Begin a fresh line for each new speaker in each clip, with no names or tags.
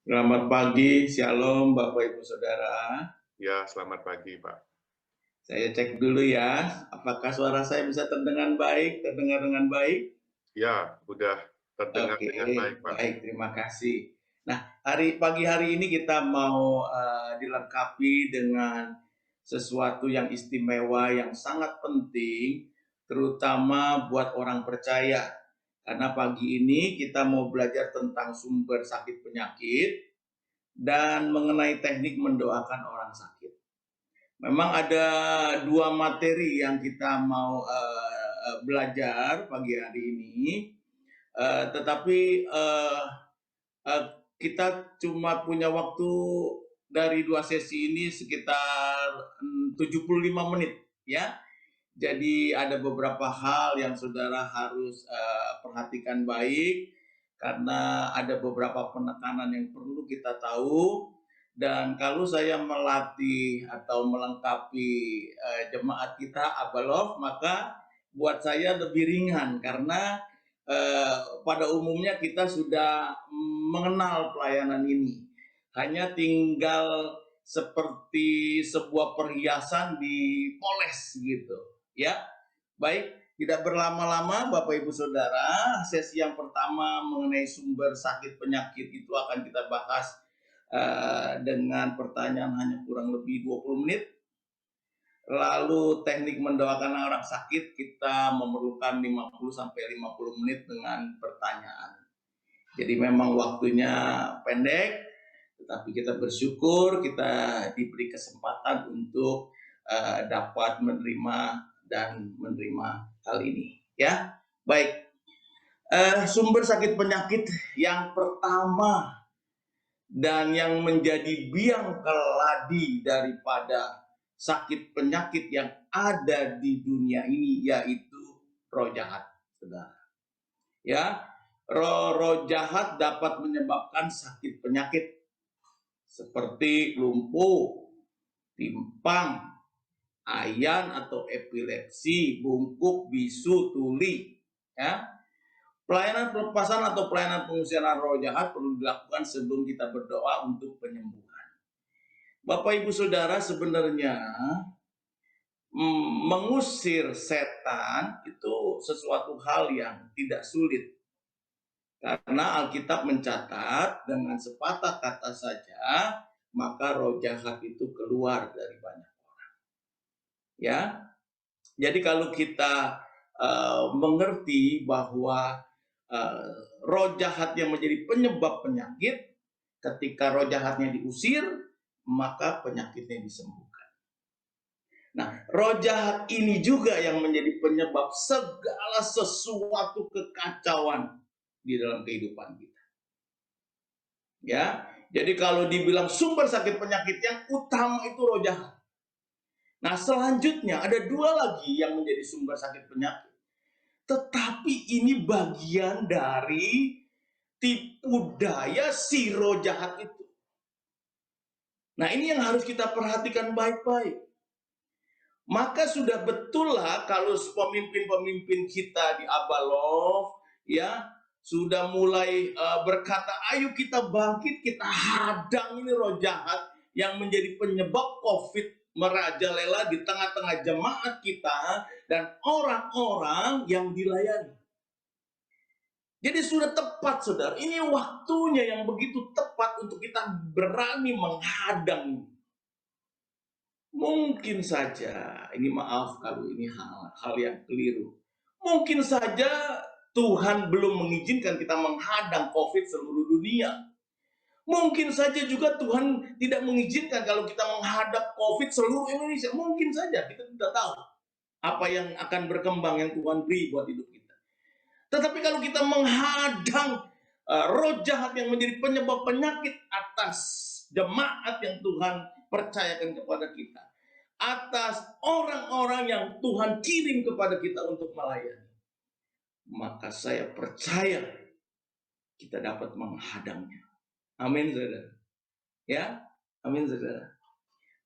Selamat pagi, shalom Bapak Ibu Saudara.
Ya, selamat pagi, Pak.
Saya cek dulu ya, apakah suara saya bisa terdengar dengan baik?
Ya, udah terdengar
Oke,
dengan baik, Pak.
baik, terima kasih. Nah, pagi hari ini kita mau dilengkapi dengan sesuatu yang istimewa yang sangat penting, terutama buat orang percaya. Karena pagi ini kita mau belajar tentang sumber sakit penyakit dan mengenai teknik mendoakan orang sakit. Memang ada dua materi yang kita mau belajar pagi hari ini, tetapi uh, kita cuma punya waktu dari dua sesi ini sekitar 75 menit, ya. Jadi ada beberapa hal yang saudara harus perhatikan baik karena ada beberapa penekanan yang perlu kita tahu. Dan kalau saya melatih atau melengkapi jemaat kita Abalov, maka buat saya lebih ringan karena pada umumnya kita sudah mengenal pelayanan ini. Hanya tinggal seperti sebuah perhiasan dipoles gitu. Ya, baik, tidak berlama-lama Bapak Ibu Saudara, sesi yang pertama mengenai sumber sakit penyakit itu akan kita bahas dengan pertanyaan hanya kurang lebih 20 menit. Lalu teknik mendoakan orang sakit kita memerlukan 50 sampai 50 menit dengan pertanyaan. Jadi memang waktunya pendek, tetapi kita bersyukur kita diberi kesempatan untuk dapat menerima dan menerima hal ini. Ya, baik. Sumber sakit penyakit yang pertama dan yang menjadi biang keladi daripada sakit penyakit yang ada di dunia ini yaitu roh jahat, saudara. Ya, roh jahat dapat menyebabkan sakit penyakit seperti lumpuh, timpang, ayan atau epilepsi, bungkuk, bisu, tuli. Ya, pelayanan pelepasan atau pelayanan pengusiran roh jahat perlu dilakukan sebelum kita berdoa untuk penyembuhan. Bapak Ibu Saudara, sebenarnya mengusir setan itu sesuatu hal yang tidak sulit. Karena Alkitab mencatat dengan sepatah kata saja, maka roh jahat itu keluar dari banyak orang. Ya, jadi kalau kita mengerti bahwa roh jahat yang menjadi penyebab penyakit, ketika roh jahatnya diusir, maka penyakitnya disembuhkan. Nah, roh jahat ini juga yang menjadi penyebab segala sesuatu kekacauan di dalam kehidupan kita. Ya, jadi kalau dibilang sumber sakit penyakit yang utama itu roh jahat. Nah, selanjutnya ada dua lagi yang menjadi sumber sakit penyakit. Tetapi ini bagian dari tipu daya si roh jahat itu. Nah, ini yang harus kita perhatikan baik-baik. Maka sudah betul lah kalau pemimpin-pemimpin kita di Abalov ya sudah mulai berkata, ayo kita bangkit, kita hadang ini roh jahat yang menjadi penyebab COVID merajalela di tengah-tengah jemaat kita dan orang-orang yang dilayani. Jadi sudah tepat, saudara. Ini waktunya yang begitu tepat untuk kita berani menghadang. Mungkin saja, ini maaf kalau ini hal yang keliru. Mungkin saja Tuhan belum mengizinkan kita menghadang COVID seluruh dunia. Mungkin saja juga Tuhan tidak mengizinkan kalau kita menghadap COVID seluruh Indonesia. Mungkin saja, kita tidak tahu apa yang akan berkembang yang Tuhan beri buat hidup kita. Tetapi kalau kita menghadang roh jahat yang menjadi penyebab penyakit atas jemaat yang Tuhan percayakan kepada kita, atas orang-orang yang Tuhan kirim kepada kita untuk melayani, maka saya percaya kita dapat menghadangnya. Amin, saudara. Ya, amin, saudara.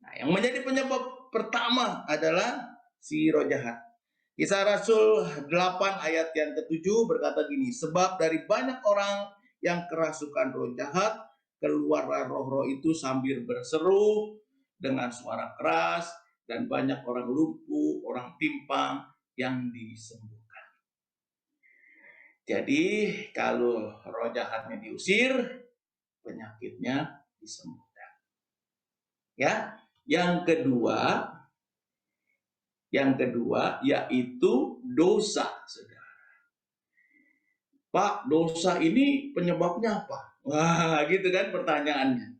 Nah, yang menjadi penyebab pertama adalah si roh jahat. Kisah Rasul 8 ayat yang ke-7 berkata gini, sebab dari banyak orang yang kerasukan roh jahat keluar roh-roh itu sambil berseru dengan suara keras, dan banyak orang lumpuh, orang timpang yang disembuhkan. Jadi kalau roh jahatnya diusir, penyakitnya disembuhkan. Ya, yang kedua yaitu dosa, saudara. Pak, dosa ini penyebabnya apa? Wah, gitu kan pertanyaannya.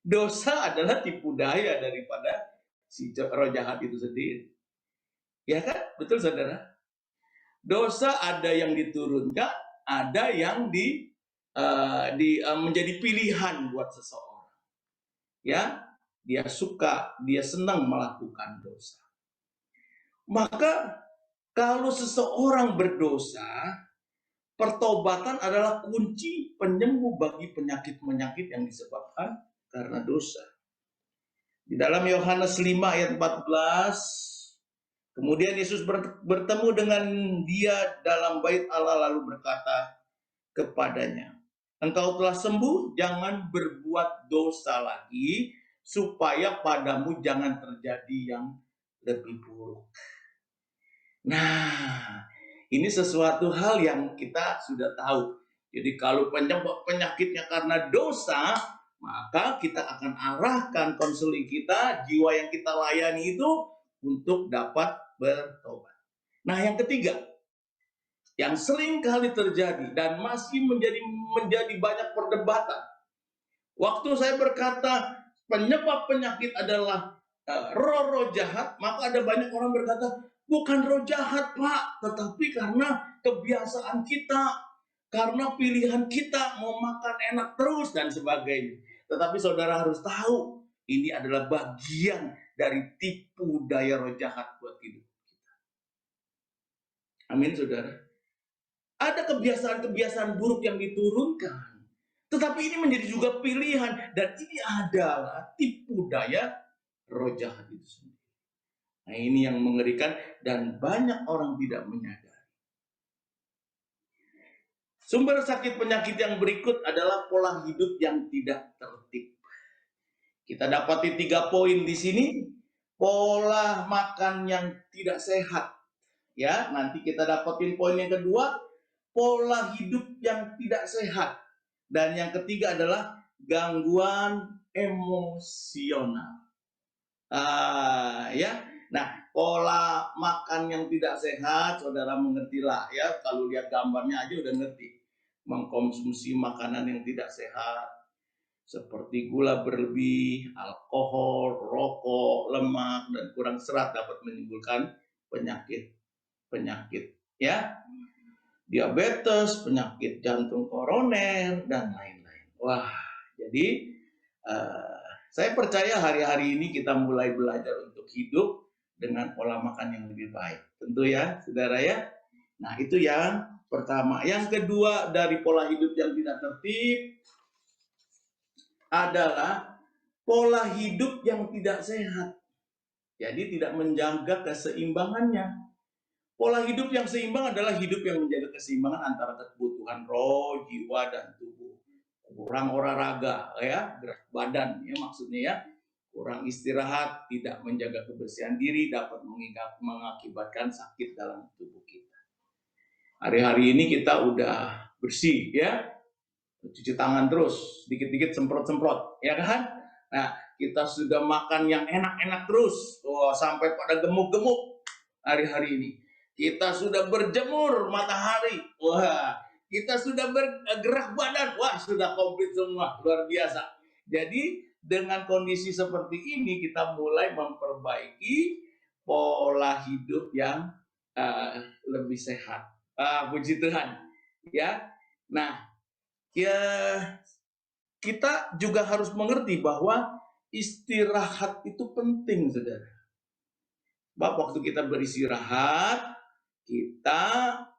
Dosa adalah tipu daya daripada si roh jahat itu sendiri. Ya kan? Betul, saudara? Dosa ada yang diturunkan, ada yang menjadi pilihan buat seseorang. Ya, dia suka, dia senang melakukan dosa. Maka kalau seseorang berdosa, pertobatan adalah kunci penyembuh bagi penyakit-penyakit yang disebabkan karena dosa. Di dalam Yohanes 5 ayat 14, kemudian Yesus bertemu dengan dia dalam bait Allah lalu berkata kepadanya, "Engkau telah sembuh, jangan berbuat dosa lagi, supaya padamu jangan terjadi yang lebih buruk." Nah, ini sesuatu hal yang kita sudah tahu. Jadi kalau penyebab penyakitnya karena dosa, maka kita akan arahkan konseling kita, jiwa yang kita layani itu untuk dapat bertobat. Nah, yang ketiga, yang sering kali terjadi dan masih menjadi banyak perdebatan. Waktu saya berkata penyebab penyakit adalah roh-roh jahat, maka ada banyak orang berkata, bukan roh jahat, Pak, tetapi karena kebiasaan kita, karena pilihan kita mau makan enak terus dan sebagainya. Tetapi saudara harus tahu, ini adalah bagian dari tipu daya roh jahat buat hidup kita. Amin, saudara. Ada kebiasaan-kebiasaan buruk yang diturunkan, tetapi ini menjadi juga pilihan, dan ini adalah tipu daya roh jahat itu sendiri. Nah, ini yang mengerikan dan banyak orang tidak menyadari. Sumber sakit penyakit yang berikut adalah pola hidup yang tidak tertib. Kita dapati 3 poin di sini. Pola makan yang tidak sehat. Ya, nanti kita dapatin poin yang kedua, pola hidup yang tidak sehat. Dan yang ketiga adalah gangguan emosional. Ya. Nah, pola makan yang tidak sehat, saudara mengertilah ya. Kalau lihat gambarnya aja udah ngerti. Mengkonsumsi makanan yang tidak sehat, seperti gula berlebih, alkohol, rokok, lemak, dan kurang serat dapat menimbulkan penyakit, ya. Diabetes, penyakit jantung koroner, dan lain-lain. Wah, jadi saya percaya hari-hari ini kita mulai belajar untuk hidup dengan pola makan yang lebih baik. Tentu ya, saudara ya. Nah, itu yang pertama. Yang kedua dari pola hidup yang tidak tertib adalah pola hidup yang tidak sehat. Jadi tidak menjaga keseimbangannya. Pola hidup yang seimbang adalah hidup yang menjaga keseimbangan antara kebutuhan roh, jiwa, dan tubuh. Kurang olahraga, ya, gerak badan, ya maksudnya ya. Kurang istirahat, tidak menjaga kebersihan diri, dapat mengakibatkan sakit dalam tubuh kita. Hari-hari ini kita udah bersih, ya. Cuci tangan terus, dikit-dikit semprot-semprot, ya kan? Nah, kita sudah makan yang enak-enak terus, sampai pada gemuk-gemuk hari-hari ini. Kita sudah berjemur matahari, wah, kita sudah bergerak badan, wah, sudah komplit semua, luar biasa. Jadi dengan kondisi seperti ini kita mulai memperbaiki pola hidup yang lebih sehat. Puji Tuhan, ya. Nah, ya, kita juga harus mengerti bahwa istirahat itu penting, saudara. Sebab waktu kita beristirahat, kita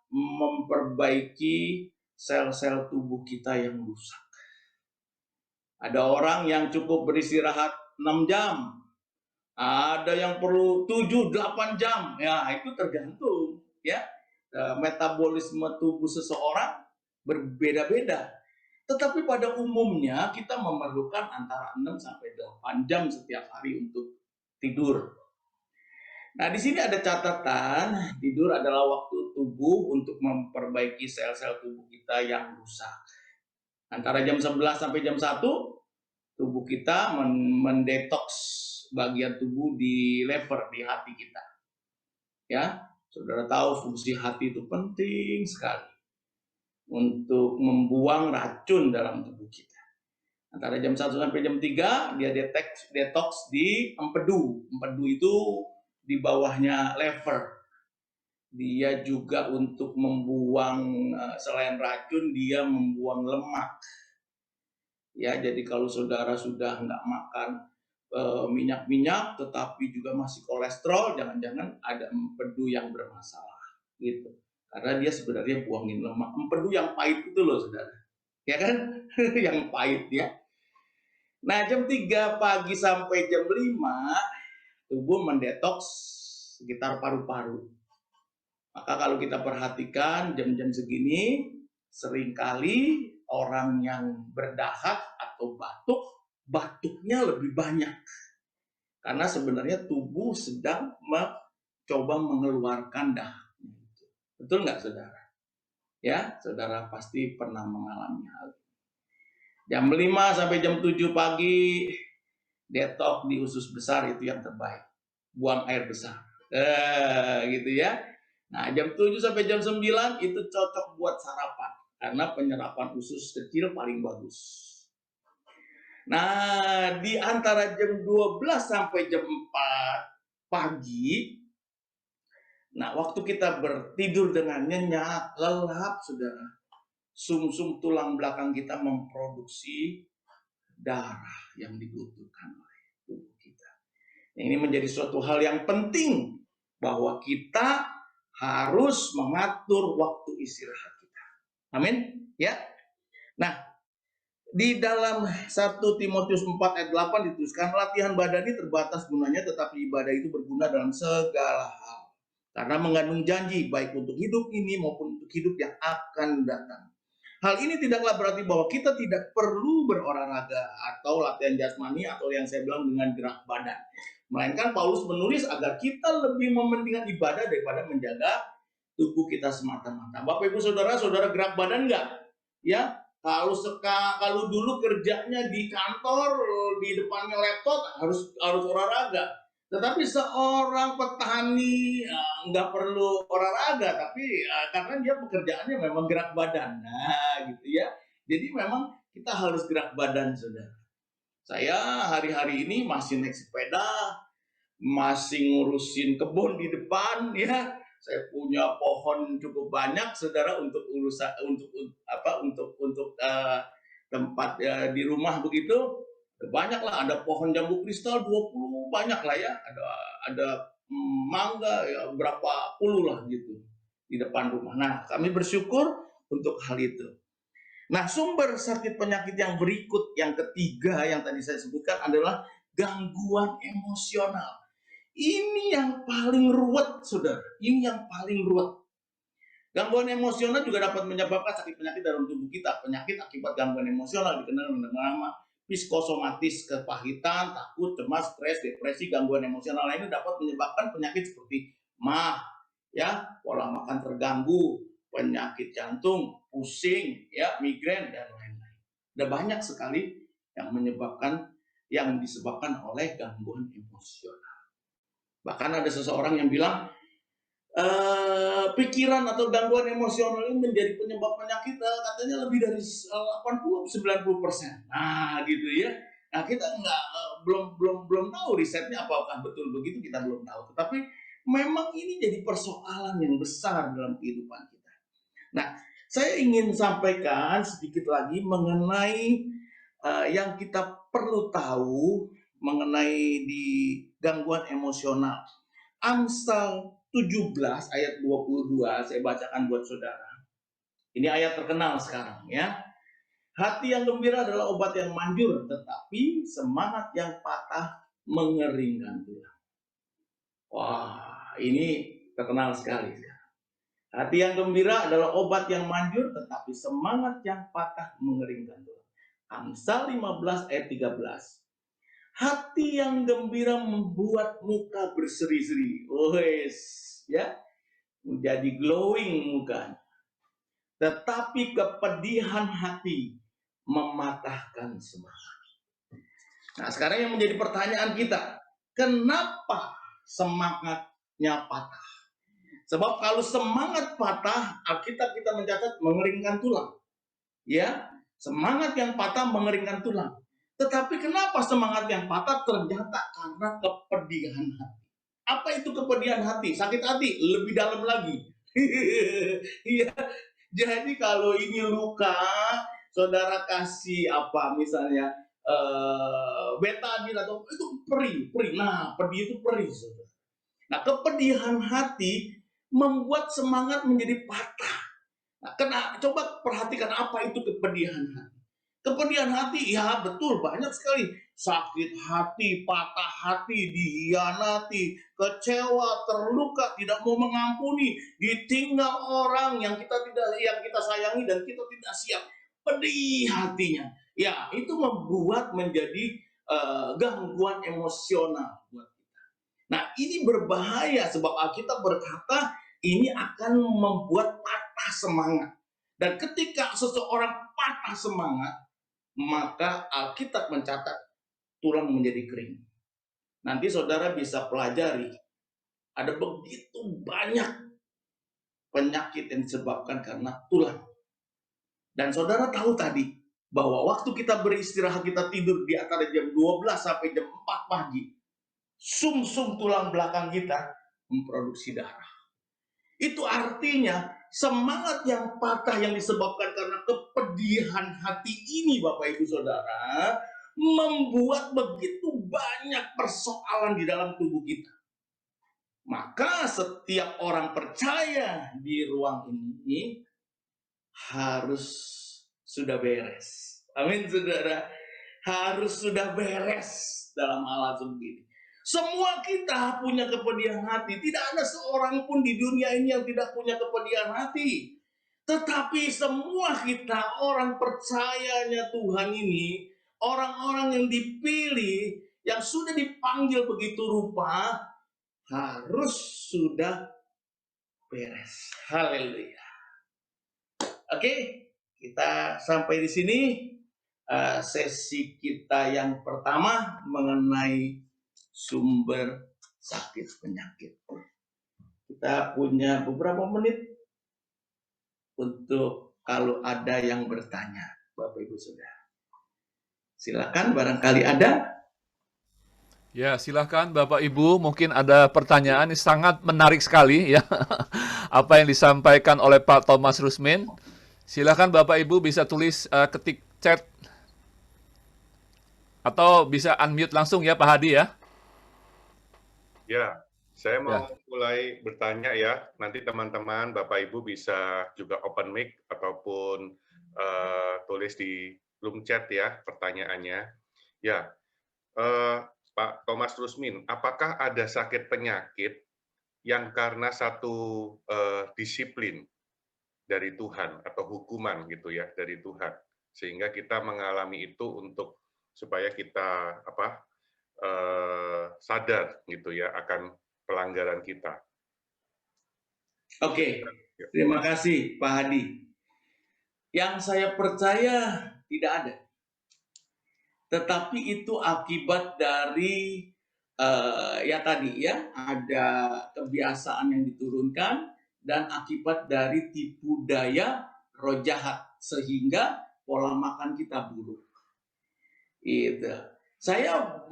memperbaiki sel-sel tubuh kita yang rusak. Ada orang yang cukup beristirahat 6 jam. Ada yang perlu 7-8 jam. Ya, itu tergantung, ya. Metabolisme tubuh seseorang berbeda-beda. Tetapi pada umumnya kita memerlukan antara 6 sampai 8 jam setiap hari untuk tidur. Nah, di sini ada catatan, tidur adalah waktu tubuh untuk memperbaiki sel-sel tubuh kita yang rusak. Antara jam 11 sampai jam 1, tubuh kita mendetoks bagian tubuh di lever, di hati kita. Ya, saudara tahu fungsi hati itu penting sekali untuk membuang racun dalam tubuh kita. Antara jam 1 sampai jam 3, dia detoks di empedu. Empedu itu di bawahnya lever. Dia juga untuk membuang, selain racun, dia membuang lemak. Ya, jadi kalau saudara sudah nggak makan minyak-minyak, tetapi juga masih kolesterol, jangan-jangan ada empedu yang bermasalah, gitu. Karena dia sebenarnya buangin lemak. Empedu yang pahit itu loh, saudara. Ya kan? Yang pahit ya. Nah, jam 3 pagi sampai jam 5, tubuh mendetoks sekitar paru-paru. Maka kalau kita perhatikan jam-jam segini, seringkali orang yang berdahak atau batuknya lebih banyak. Karena sebenarnya tubuh sedang mencoba mengeluarkan dahaknya. Betul nggak, saudara? Ya, saudara pasti pernah mengalami hal ini. Jam 5 sampai jam 7 pagi, detox di usus besar itu yang terbaik. Buang air besar. Gitu ya. Nah, jam 7 sampai jam 9 itu cocok buat sarapan. Karena penyerapan usus kecil paling bagus. Nah, di antara jam 12 sampai jam 4 pagi, nah waktu kita bertidur dengan nyenyak, lelap, saudara, sumsum tulang belakang kita memproduksi darah yang dibutuhkan oleh tubuh kita. Ini menjadi suatu hal yang penting bahwa kita harus mengatur waktu istirahat kita. Amin. Ya. Nah, di dalam 1 Timotius 4 ayat 8 dituliskan, latihan badani terbatas gunanya, tetapi ibadah itu berguna dalam segala hal. Karena mengandung janji baik untuk hidup ini maupun untuk hidup yang akan datang. Hal ini tidaklah berarti bahwa kita tidak perlu berolahraga atau latihan jasmani atau yang saya bilang dengan gerak badan. Melainkan Paulus menulis agar kita lebih mementingkan ibadah daripada menjaga tubuh kita semata-mata. Bapak Ibu Saudara, saudara gerak badan enggak? Ya, kalau dulu kerjanya di kantor, di depannya laptop harus olahraga. Tetapi seorang petani nggak perlu olahraga, tapi karena dia pekerjaannya memang gerak badan. Nah, gitu ya. Jadi memang kita harus gerak badan, saudara. Saya hari-hari ini masih naik sepeda, masih ngurusin kebun di depan, ya. Saya punya pohon cukup banyak, saudara, untuk urusan untuk tempat di rumah begitu. Banyak lah, ada pohon jambu kristal 20 banyak lah ya, ada mangga ya berapa puluh lah gitu di depan rumah. Nah, kami bersyukur untuk hal itu. Nah, sumber sakit penyakit yang berikut, yang ketiga yang tadi saya sebutkan adalah gangguan emosional. Ini yang paling ruwet, saudara. Ini yang paling ruwet. Gangguan emosional juga dapat menyebabkan sakit penyakit dalam tubuh kita. Penyakit akibat gangguan emosional dikenal dengan nama psikosomatis, kepahitan, takut, cemas, stres, depresi. Gangguan emosional lainnya dapat menyebabkan penyakit seperti MAH, ya, pola makan terganggu, penyakit jantung, pusing, ya, migrain dan lain-lain. Ada banyak sekali yang disebabkan oleh gangguan emosional. Bahkan ada seseorang yang bilang pikiran atau gangguan emosional ini menjadi penyebab penyakit katanya lebih dari 80-90%. Nah, gitu ya. Nah, kita belum tahu risetnya apakah betul begitu, kita belum tahu. Tetapi memang ini jadi persoalan yang besar dalam kehidupan kita. Nah, saya ingin sampaikan sedikit lagi mengenai yang kita perlu tahu mengenai di gangguan emosional. Amsal 17 ayat 22 saya bacakan buat saudara. Ini ayat terkenal sekarang ya. Hati yang gembira adalah obat yang manjur, tetapi semangat yang patah mengeringkan tulang. Wah, ini terkenal sekali. Hati yang gembira adalah obat yang manjur, tetapi semangat yang patah mengeringkan tulang. Amsal 15 ayat 13. Hati yang gembira membuat muka berseri-seri. Wes, ya, menjadi glowing muka. Tetapi kepedihan hati mematahkan semangat. Nah, sekarang yang menjadi pertanyaan kita, kenapa semangatnya patah? Sebab kalau semangat patah, Alkitab kita mencatat mengeringkan tulang. Ya, semangat yang patah mengeringkan tulang. Tetapi kenapa semangat yang patah? Ternyata karena kepedihan hati. Apa itu kepedihan hati? Sakit hati, lebih dalam lagi. Iya. Jadi kalau ini luka, saudara kasih apa misalnya betadin atau itu perih. Nah, pedih itu perih, saudara. Nah, kepedihan hati membuat semangat menjadi patah. Nah, coba perhatikan apa itu kepedihan hati. Kepedihan hati, ya betul, banyak sekali. Sakit hati, patah hati, dihianati, kecewa, terluka, tidak mau mengampuni, ditinggal orang yang kita sayangi dan kita tidak siap. Pedih hatinya. Ya, itu membuat menjadi gangguan emosional buat kita. Nah, ini berbahaya sebab Alkitab berkata ini akan membuat patah semangat. Dan ketika seseorang patah semangat, maka Alkitab mencatat tulang menjadi kering. Nanti saudara bisa pelajari, ada begitu banyak penyakit yang disebabkan karena tulang. Dan saudara tahu tadi, bahwa waktu kita beristirahat, kita tidur di antara jam 12 sampai jam 4 pagi, sum-sum tulang belakang kita memproduksi darah. Itu artinya semangat yang patah yang disebabkan karena kepedihan hati ini, Bapak Ibu Saudara, membuat begitu banyak persoalan di dalam tubuh kita. Maka setiap orang percaya di ruang ini harus sudah beres. Amin, saudara. Harus sudah beres dalam hal seperti ini. Semua kita punya kepedihan hati. Tidak ada seorang pun di dunia ini yang tidak punya kepedihan hati. Tetapi semua kita, orang percayanya Tuhan ini, orang-orang yang dipilih, yang sudah dipanggil begitu rupa, harus sudah beres. Haleluya. Oke, kita sampai di sini sesi kita yang pertama mengenai sumber sakit penyakit. Kita punya beberapa menit untuk kalau ada yang bertanya, Bapak Ibu Saudara. Silakan, barangkali ada.
Ya, silakan Bapak Ibu, mungkin ada pertanyaan. Ini sangat menarik sekali ya. Apa yang disampaikan oleh Pak Thomas Rusmin. Silakan Bapak Ibu bisa tulis, ketik chat atau bisa unmute langsung ya Pak Hadi ya.
Ya, saya mau
Ya.
mulai bertanya ya. Nanti teman-teman, Bapak Ibu bisa juga open mic ataupun tulis di room chat ya pertanyaannya. Ya, Pak Thomas Rusmin, apakah ada sakit penyakit yang karena satu disiplin dari Tuhan atau hukuman gitu ya dari Tuhan, sehingga kita mengalami itu untuk supaya kita sadar gitu ya akan pelanggaran kita.
Oke, terima kasih Pak Hadi. Yang saya percaya tidak ada. Tetapi itu akibat dari ya tadi ya, ada kebiasaan yang diturunkan dan akibat dari tipu daya roh jahat sehingga pola makan kita buruk. Itu. Saya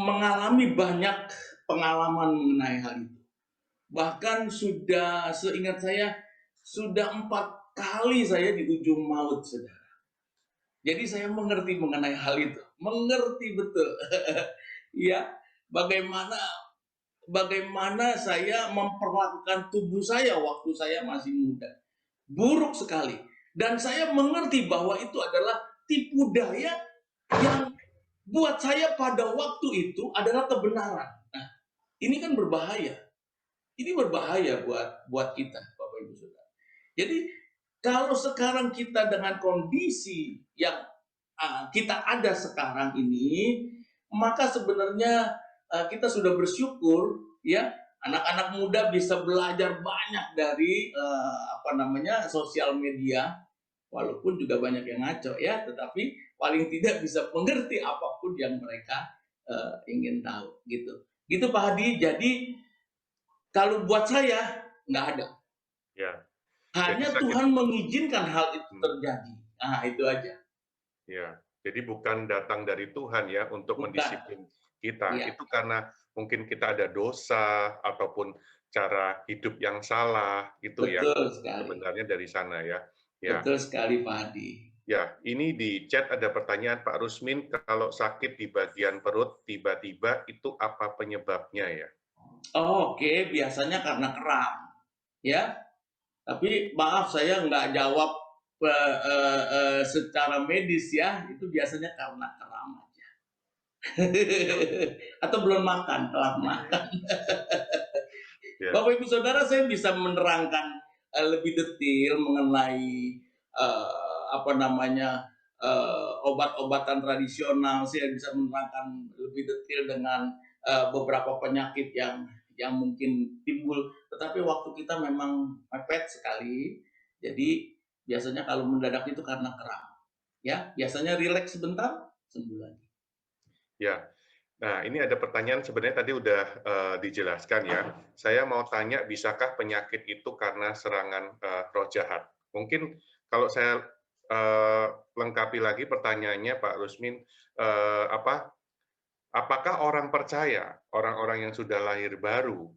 mengalami banyak pengalaman mengenai hal itu. Bahkan sudah seingat saya sudah 4 kali saya di ujung maut, saudara. Jadi saya mengerti mengenai hal itu, mengerti betul. Ya, bagaimana saya memperlakukan tubuh saya waktu saya masih muda. Buruk sekali. Dan saya mengerti bahwa itu adalah tipu daya yang buat saya pada waktu itu adalah kebenaran. Nah, ini kan berbahaya. Ini berbahaya buat kita, Bapak Ibu Saudara. Jadi kalau sekarang kita dengan kondisi yang kita ada sekarang ini, maka sebenarnya kita sudah bersyukur ya, anak-anak muda bisa belajar banyak dari sosial media, walaupun juga banyak yang ngaco ya, tetapi paling tidak bisa mengerti apapun yang mereka ingin tahu gitu. Gitu Pak Hadi. Jadi kalau buat saya nggak ada.
Ya. Jadi
Hanya
sakit.
Tuhan mengizinkan hal itu terjadi. Nah, itu aja.
Ya, jadi bukan datang dari Tuhan ya untuk
Bukan.
mendisiplin kita.
Iya.
Itu karena mungkin kita ada dosa ataupun cara hidup yang salah gitu ya.
Betul sekali.
Sebenarnya dari sana ya. Ya.
Betul sekali Pak Hadi.
Ya, ini di chat ada pertanyaan Pak Rusmin, kalau sakit di bagian perut tiba-tiba itu apa penyebabnya ya?
Oke, biasanya karena kram, ya. Tapi maaf saya nggak jawab secara medis ya. Itu biasanya karena kram aja. Atau belum makan, telat makan.
Ya.
Bapak Ibu Saudara, saya bisa menerangkan lebih detail mengenai obat-obatan tradisional. Saya bisa menerangkan lebih detail dengan beberapa penyakit yang mungkin timbul, tetapi waktu kita memang mepet sekali. Jadi biasanya kalau mendadak itu karena kram, ya. Biasanya rileks sebentar, sembuh lagi.
Ya. Nah, ini ada pertanyaan sebenarnya tadi udah dijelaskan ya. Saya mau tanya, bisakah penyakit itu karena serangan roh jahat? Mungkin kalau saya lengkapi lagi pertanyaannya Pak Rusmin, apakah orang percaya, orang-orang yang sudah lahir baru,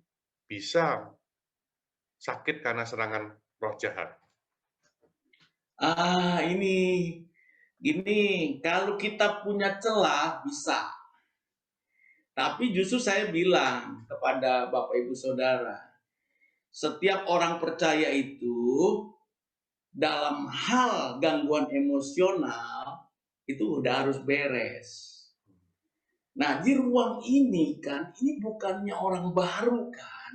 bisa sakit karena serangan roh jahat?
Ini kalau kita punya celah bisa. Tapi justru saya bilang kepada Bapak Ibu Saudara, setiap orang percaya itu dalam hal gangguan emosional itu udah harus beres. Nah, di ruang ini kan, ini bukannya orang baru kan.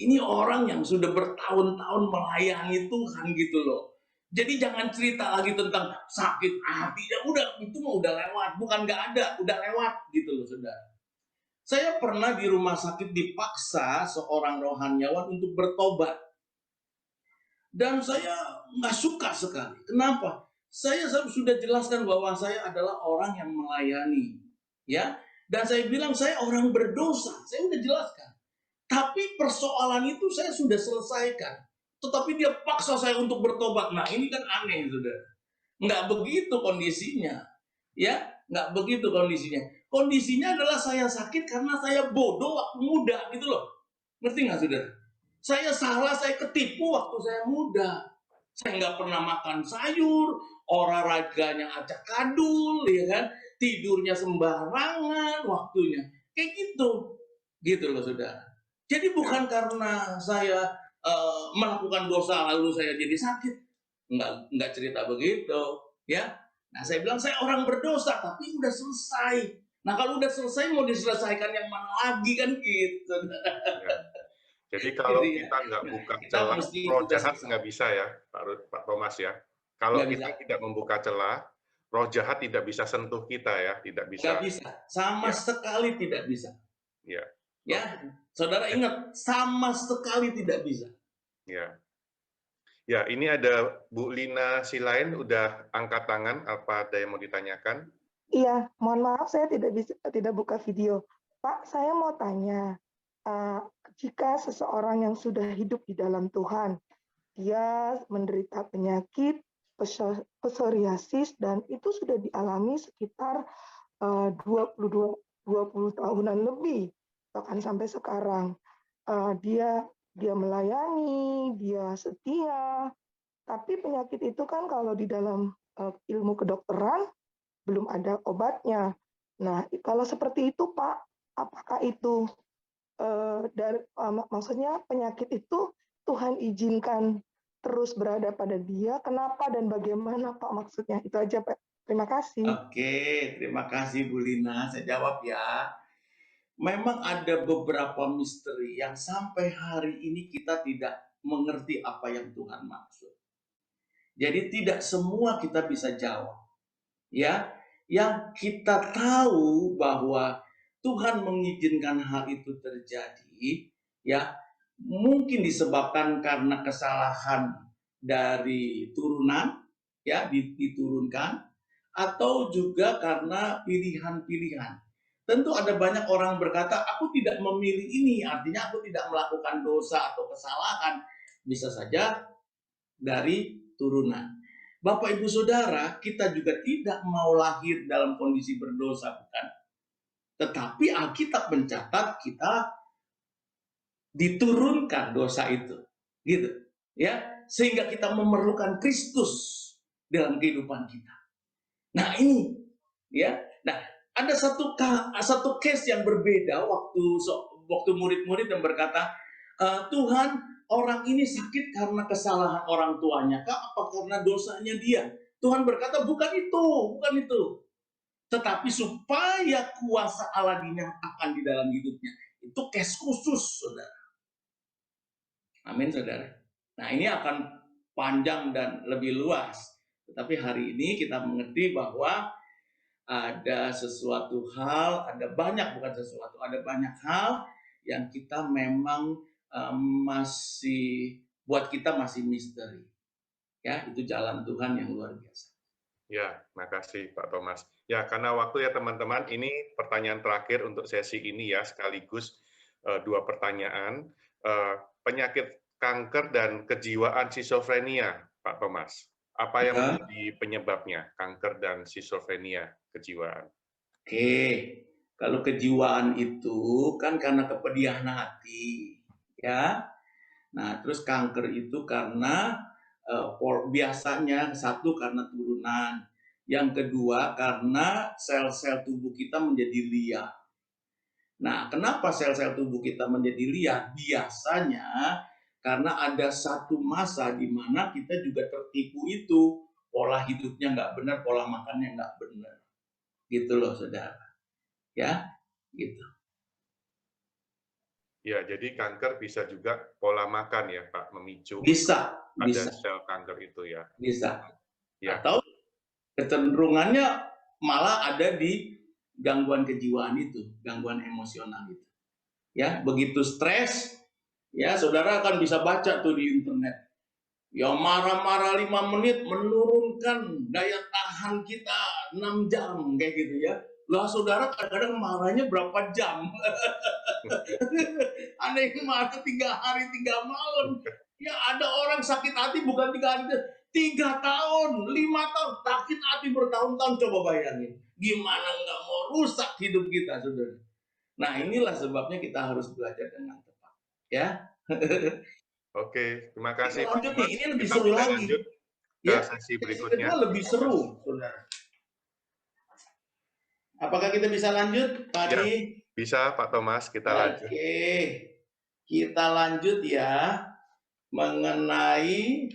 Ini orang yang sudah bertahun-tahun melayani Tuhan gitu loh. Jadi jangan cerita lagi tentang sakit hati. Ya udah, itu mah udah lewat. Bukan nggak ada, udah lewat gitu loh, saudara. Saya pernah di rumah sakit dipaksa seorang rohaniawan untuk bertobat. Dan saya nggak suka sekali. Kenapa? Saya sudah jelaskan bahwa saya adalah orang yang melayani. Ya, dan saya bilang saya orang berdosa. Saya udah jelaskan. Tapi persoalan itu saya sudah selesaikan. Tetapi dia paksa saya untuk bertobat. Nah, ini kan aneh, saudara. Nggak begitu kondisinya. Ya, nggak begitu kondisinya. Kondisinya adalah saya sakit karena saya bodoh waktu muda, gitu loh. Ngerti nggak, saudara? Saya salah, saya ketipu waktu saya muda. Saya nggak pernah makan sayur, olahraganya acak kadul, ya kan? Tidurnya sembarangan waktunya. Kayak gitu loh, saudara. Jadi bukan karena saya melakukan dosa lalu saya jadi sakit. Nggak cerita begitu, ya. Nah, saya bilang saya orang berdosa, tapi udah selesai. Nah, kalau udah selesai mau diselesaikan yang mana lagi kan gitu.
Ya. Jadi kalau kita nggak buka celah, roh jahat nggak bisa ya, Pak Thomas ya. Kalau kita tidak membuka celah, roh jahat tidak bisa sentuh kita ya, tidak bisa.
Nggak bisa, sama sekali tidak bisa.
Ya.
Ya, saudara ingat, sama sekali tidak bisa.
Ya. Ya, ini ada Bu Lina Silain udah angkat tangan, apa ada yang mau ditanyakan?
Iya, mohon maaf saya tidak buka video. Pak, saya mau tanya, jika seseorang yang sudah hidup di dalam Tuhan, dia menderita penyakit psoriasis dan itu sudah dialami sekitar 20 tahunan lebih, bahkan sampai sekarang. Dia melayani, dia setia, tapi penyakit itu kan kalau di dalam ilmu kedokteran belum ada obatnya. Nah, kalau seperti itu, Pak, apakah itu maksudnya penyakit itu Tuhan izinkan terus berada pada dia? Kenapa dan bagaimana, Pak, maksudnya? Itu aja, Pak. Terima kasih.
Oke, terima kasih Bu Lina. Saya jawab ya. Memang ada beberapa misteri yang sampai hari ini kita tidak mengerti apa yang Tuhan maksud. Jadi tidak semua kita bisa jawab. Ya, yang kita tahu bahwa Tuhan mengizinkan hal itu terjadi, ya, mungkin disebabkan karena kesalahan dari turunan, ya, diturunkan, atau juga karena pilihan-pilihan. Tentu ada banyak orang berkata, aku tidak memilih ini, artinya aku tidak melakukan dosa atau kesalahan. Bisa saja dari turunan. Bapak Ibu Saudara, kita juga tidak mau lahir dalam kondisi berdosa, bukan? Tetapi Alkitab mencatat kita diturunkan dosa itu, gitu, ya, sehingga kita memerlukan Kristus dalam kehidupan kita. Nah ini, ya, nah ada satu case yang berbeda waktu murid-murid yang berkata, Tuhan, orang ini sakit karena kesalahan orang tuanya, kah? Apa karena dosanya dia? Tuhan berkata, bukan itu. Tetapi supaya kuasa Allah dinyatakan di dalam hidupnya. Itu case khusus, saudara. Amin, saudara. Nah, ini akan panjang dan lebih luas. Tetapi hari ini kita mengerti bahwa ada sesuatu hal, ada banyak banyak hal yang kita memang buat kita masih misteri. Ya, itu jalan Tuhan yang luar biasa.
Ya, makasih Pak Thomas. Ya, karena waktu ya teman-teman, ini pertanyaan terakhir untuk sesi ini ya, sekaligus dua pertanyaan. Penyakit kanker dan kejiwaan skizofrenia, Pak Thomas. Apa yang menjadi penyebabnya, kanker dan skizofrenia kejiwaan?
Oke, kalau kejiwaan itu kan karena kepedihan hati, ya. Nah, terus kanker itu karena biasanya satu karena turunan, yang kedua karena sel-sel tubuh kita menjadi liar. Nah, kenapa sel-sel tubuh kita menjadi liar? Biasanya karena ada satu masa di mana kita juga tertipu itu, pola hidupnya nggak benar, pola makannya nggak benar, gitu loh, saudara. Ya, gitu.
Ya, jadi kanker bisa juga pola makan ya, Pak, memicu
Bisa.
ada sel kanker itu ya.
Bisa.
Ya.
Atau kecenderungannya malah ada di gangguan kejiwaan itu, gangguan emosional itu. Ya, begitu stres, ya saudara akan bisa baca tuh di internet. Ya marah-marah 5 menit menurunkan daya tahan kita 6 jam kayak gitu ya. Lah saudara kadang-kadang marahnya berapa jam? Ada yang marah 3 hari 3 malam. Ya ada orang sakit hati bukan 3 hari, 3 tahun, 5 tahun, sakit hati bertahun-tahun. Coba bayangin, gimana nggak mau rusak hidup kita, saudara. Nah inilah sebabnya kita harus belajar dengan tepat, ya.
Oke, terima kasih.
Kita lanjut nih, ini lebih
kita
seru lagi.
Lanjut ke
Ya,
sesi
sesi
berikutnya.
kedua lebih seru, saudara. Apakah kita bisa lanjut, Pak
Ya,
Adi?
bisa, Pak Thomas, kita lanjut.
Oke, kita lanjut ya mengenai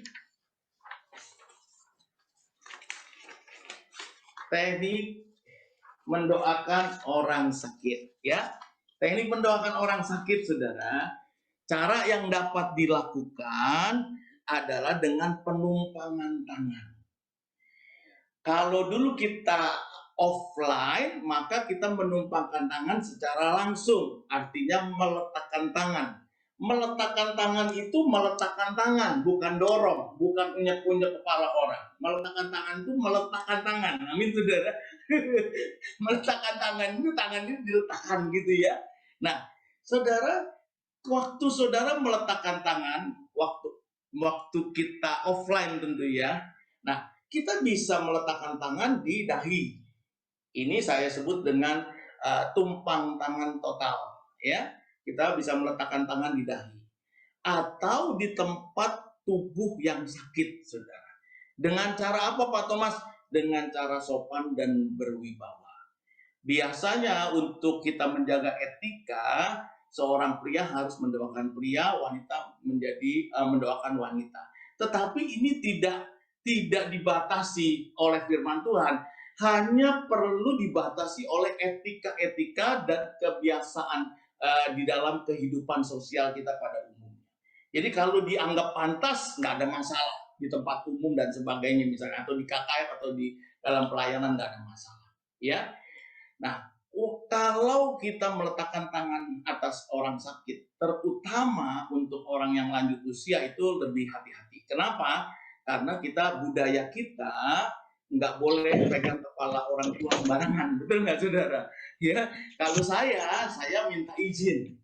teknik mendoakan orang sakit, ya. Teknik mendoakan orang sakit, saudara. Cara yang dapat dilakukan adalah dengan penumpangan tangan. Kalau dulu kita offline, maka kita menumpangkan tangan secara langsung, artinya meletakkan tangan. Meletakkan tangan itu meletakkan tangan, bukan dorong, bukan unyak-unyak kepala orang. Meletakkan tangan itu meletakkan tangan. Amin, saudara. Meletakkan tangan itu tangannya diletakkan gitu ya. Nah, saudara, waktu saudara meletakkan tangan, waktu kita offline tentu ya. Nah, kita bisa meletakkan tangan di dahi. Ini saya sebut dengan tumpang tangan total, ya. Kita bisa meletakkan tangan di dahi atau di tempat tubuh yang sakit, saudara. Dengan cara apa, Pak Thomas? Dengan cara sopan dan berwibawa. Biasanya untuk kita menjaga etika, seorang pria harus mendoakan pria, wanita mendoakan wanita. Tetapi ini tidak dibatasi oleh firman Tuhan, hanya perlu dibatasi oleh etika-etika dan kebiasaan di dalam kehidupan sosial kita pada umumnya. Jadi kalau dianggap pantas, nggak ada masalah di tempat umum dan sebagainya misalnya, atau di KKR atau di dalam pelayanan nggak ada masalah. Ya, nah kalau kita meletakkan tangan atas orang sakit, terutama untuk orang yang lanjut usia itu lebih hati-hati. Kenapa? Karena budaya kita nggak boleh pegang kepala orang tua sembarangan, betul nggak saudara? Ya, kalau saya minta izin.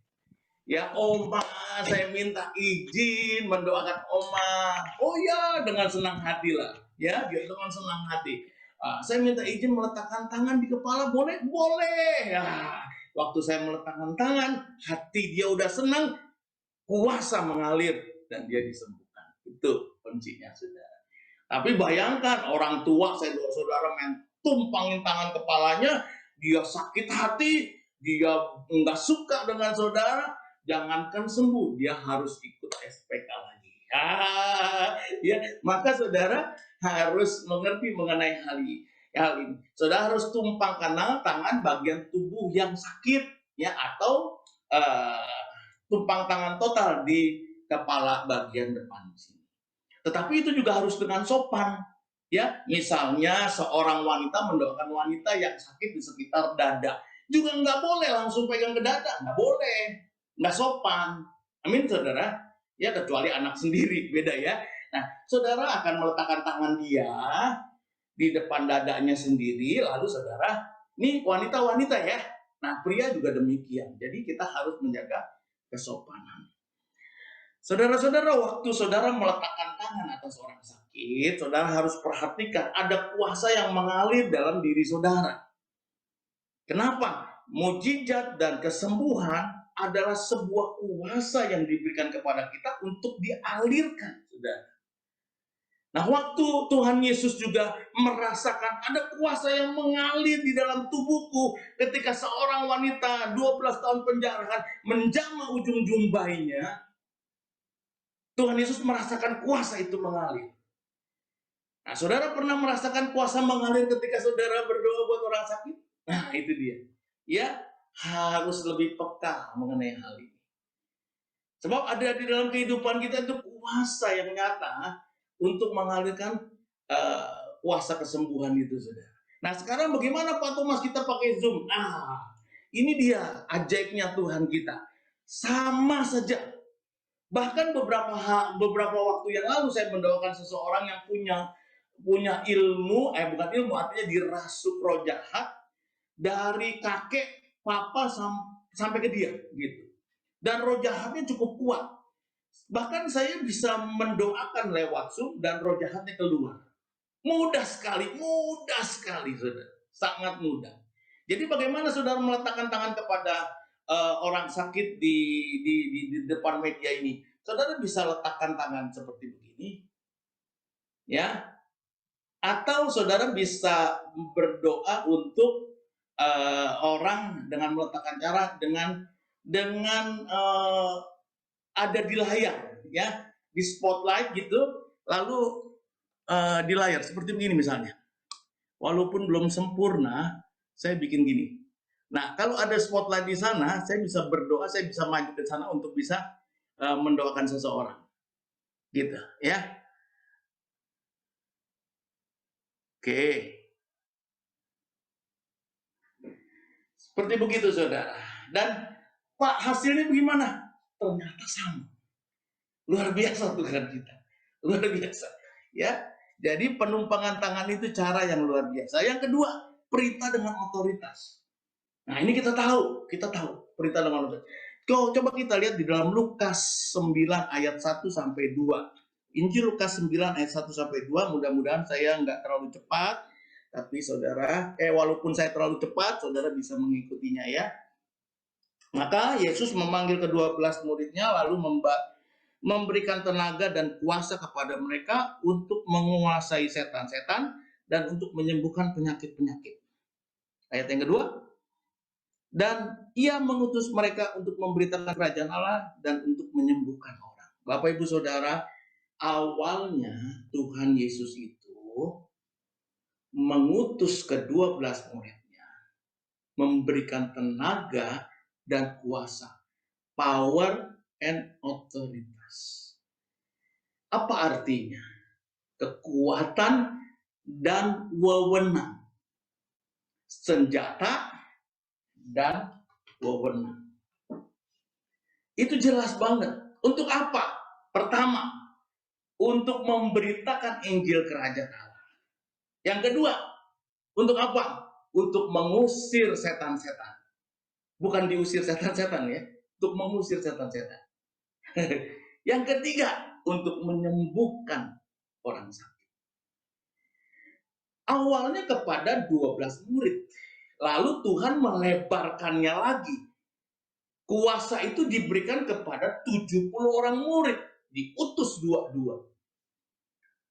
Ya Oma, saya minta izin mendoakan Oma. Oh ya, dengan senang hati lah. Ya, dia dengan senang hati. Saya minta izin meletakkan tangan di kepala, boleh? Boleh. Ya, waktu saya meletakkan tangan, hati dia udah senang, kuasa mengalir dan dia disembuhkan. Itu kuncinya, saudara. Tapi bayangkan orang tua, saudara main tumpangin tangan kepalanya, dia sakit hati, dia nggak suka dengan saudara, jangankan sembuh, dia harus ikut SPK lagi. Ya, maka saudara harus mengerti mengenai hal ini. Saudara harus tumpangkan tangan bagian tubuh yang sakit, ya, atau tumpang tangan total di kepala bagian depan sini. Tetapi itu juga harus dengan sopan. Ya, misalnya seorang wanita mendoakan wanita yang sakit di sekitar dada, juga nggak boleh langsung pegang ke dada, nggak boleh. Nggak sopan. Amin, saudara. Ya, kecuali anak sendiri, beda ya. Nah, saudara akan meletakkan tangan dia di depan dadanya sendiri, lalu saudara, ini wanita-wanita ya. Nah, pria juga demikian. Jadi kita harus menjaga kesopanan. Saudara-saudara, waktu saudara meletakkan tangan atas orang sakit, saudara harus perhatikan ada kuasa yang mengalir dalam diri saudara. Kenapa? Mujizat dan kesembuhan adalah sebuah kuasa yang diberikan kepada kita untuk dialirkan, saudara. Nah, waktu Tuhan Yesus juga merasakan ada kuasa yang mengalir di dalam tubuhku ketika seorang wanita 12 tahun penjara menjamah ujung jumbainya, Tuhan Yesus merasakan kuasa itu mengalir. Nah, saudara pernah merasakan kuasa mengalir ketika saudara berdoa buat orang sakit? Nah, itu dia. Ya, harus lebih peka mengenai hal ini. Sebab ada di dalam kehidupan kita itu kuasa yang nyata untuk mengalirkan kuasa kesembuhan itu, saudara. Nah, sekarang bagaimana Pak Thomas kita pakai Zoom? Nah, ini dia ajaibnya Tuhan kita. Sama saja. Bahkan beberapa waktu yang lalu saya mendoakan seseorang yang punya ilmu, bukan ilmu, artinya dirasuk roh jahat dari kakek, papa sampai ke dia, gitu. Dan roh jahatnya cukup kuat. Bahkan saya bisa mendoakan lewat Zoom dan roh jahatnya keluar. Mudah sekali, saudara. Sangat mudah. Jadi bagaimana saudara meletakkan tangan kepada orang sakit di depan media ini? Saudara bisa letakkan tangan seperti begini, ya. Atau saudara bisa berdoa untuk orang dengan meletakkan cara dengan ada di layar, ya, di spotlight gitu, lalu di layar seperti begini misalnya. Walaupun belum sempurna, saya bikin gini. Nah, kalau ada spotlight di sana, saya bisa berdoa, saya bisa maju ke sana untuk bisa mendoakan seseorang, gitu, ya. Oke. Seperti begitu, saudara. Dan Pak, hasilnya bagaimana? Ternyata sama. Luar biasa Tuhan kita. Luar biasa. Ya. Jadi penumpangan tangan itu cara yang luar biasa. Yang kedua, perintah dengan otoritas. Nah, ini kita tahu perintah dengan otoritas. Coba kita lihat di dalam Lukas 9 ayat 1 sampai 2. Injil Lukas 9 ayat 1 sampai 2, mudah-mudahan saya nggak terlalu cepat. Tapi saudara, walaupun saya terlalu cepat, saudara bisa mengikutinya ya. Maka Yesus memanggil ke-12 muridnya lalu memberikan tenaga dan kuasa kepada mereka untuk menguasai setan-setan dan untuk menyembuhkan penyakit-penyakit. Ayat yang kedua, dan ia mengutus mereka untuk memberitakan kerajaan Allah dan untuk menyembuhkan orang. Bapak Ibu Saudara, awalnya Tuhan Yesus itu mengutus ke-12 muridnya, memberikan tenaga dan kuasa, power and authoritas. Apa artinya? Kekuatan dan wewenang. Senjata dan wewenang. Itu jelas banget. Untuk apa? Pertama, untuk memberitakan Injil Kerajaan Allah. Yang kedua, untuk apa? Untuk mengusir setan-setan. Bukan diusir setan-setan ya, untuk mengusir setan-setan. Yang ketiga, untuk menyembuhkan orang sakit. Awalnya kepada 12 murid. Lalu Tuhan melebarkannya lagi. Kuasa itu diberikan kepada 70 orang murid. Diutus 22.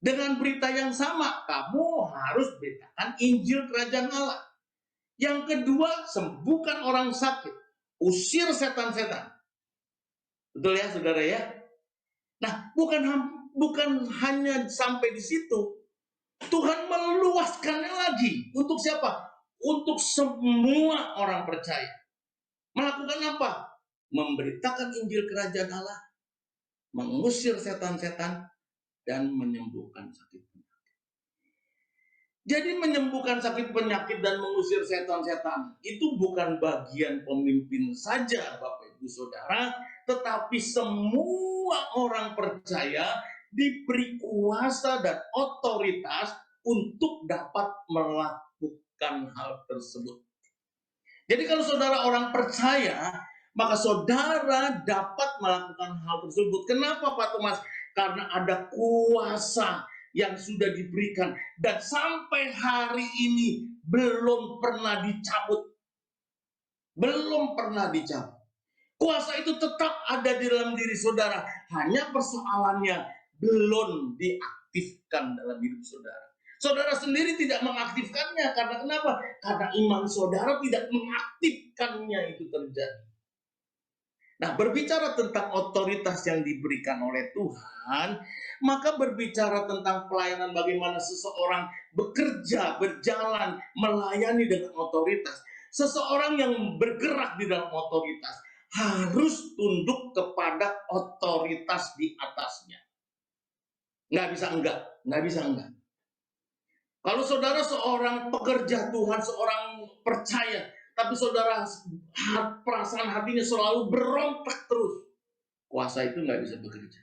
Dengan berita yang sama, kamu harus beritakan Injil Kerajaan Allah. Yang kedua, sembuhkan orang sakit. Usir setan-setan. Betul ya, saudara ya? Nah, bukan hanya sampai di situ. Tuhan meluaskannya lagi. Untuk siapa? Untuk semua orang percaya. Melakukan apa? Memberitakan Injil Kerajaan Allah, mengusir setan-setan, dan menyembuhkan sakit penyakit. Jadi menyembuhkan sakit penyakit dan mengusir setan-setan itu bukan bagian pemimpin saja, Bapak Ibu Saudara, tetapi semua orang percaya diberi kuasa dan otoritas untuk dapat melakukan hal tersebut. Jadi kalau saudara orang percaya, maka saudara dapat melakukan hal tersebut. Kenapa Pak Thomas? Karena ada kuasa yang sudah diberikan dan sampai hari ini belum pernah dicabut. Belum pernah dicabut. Kuasa itu tetap ada di dalam diri saudara. Hanya persoalannya belum diaktifkan dalam hidup saudara. Saudara sendiri tidak mengaktifkannya. Karena kenapa? Karena iman saudara tidak mengaktifkannya itu terjadi. Nah, berbicara tentang otoritas yang diberikan oleh Tuhan, maka berbicara tentang pelayanan bagaimana seseorang bekerja, berjalan, melayani dengan otoritas. Seseorang yang bergerak di dalam otoritas harus tunduk kepada otoritas di atasnya. Nggak bisa enggak. Kalau saudara seorang pekerja Tuhan, seorang percaya, tapi saudara perasaan hatinya selalu berontak terus, kuasa itu nggak bisa bekerja.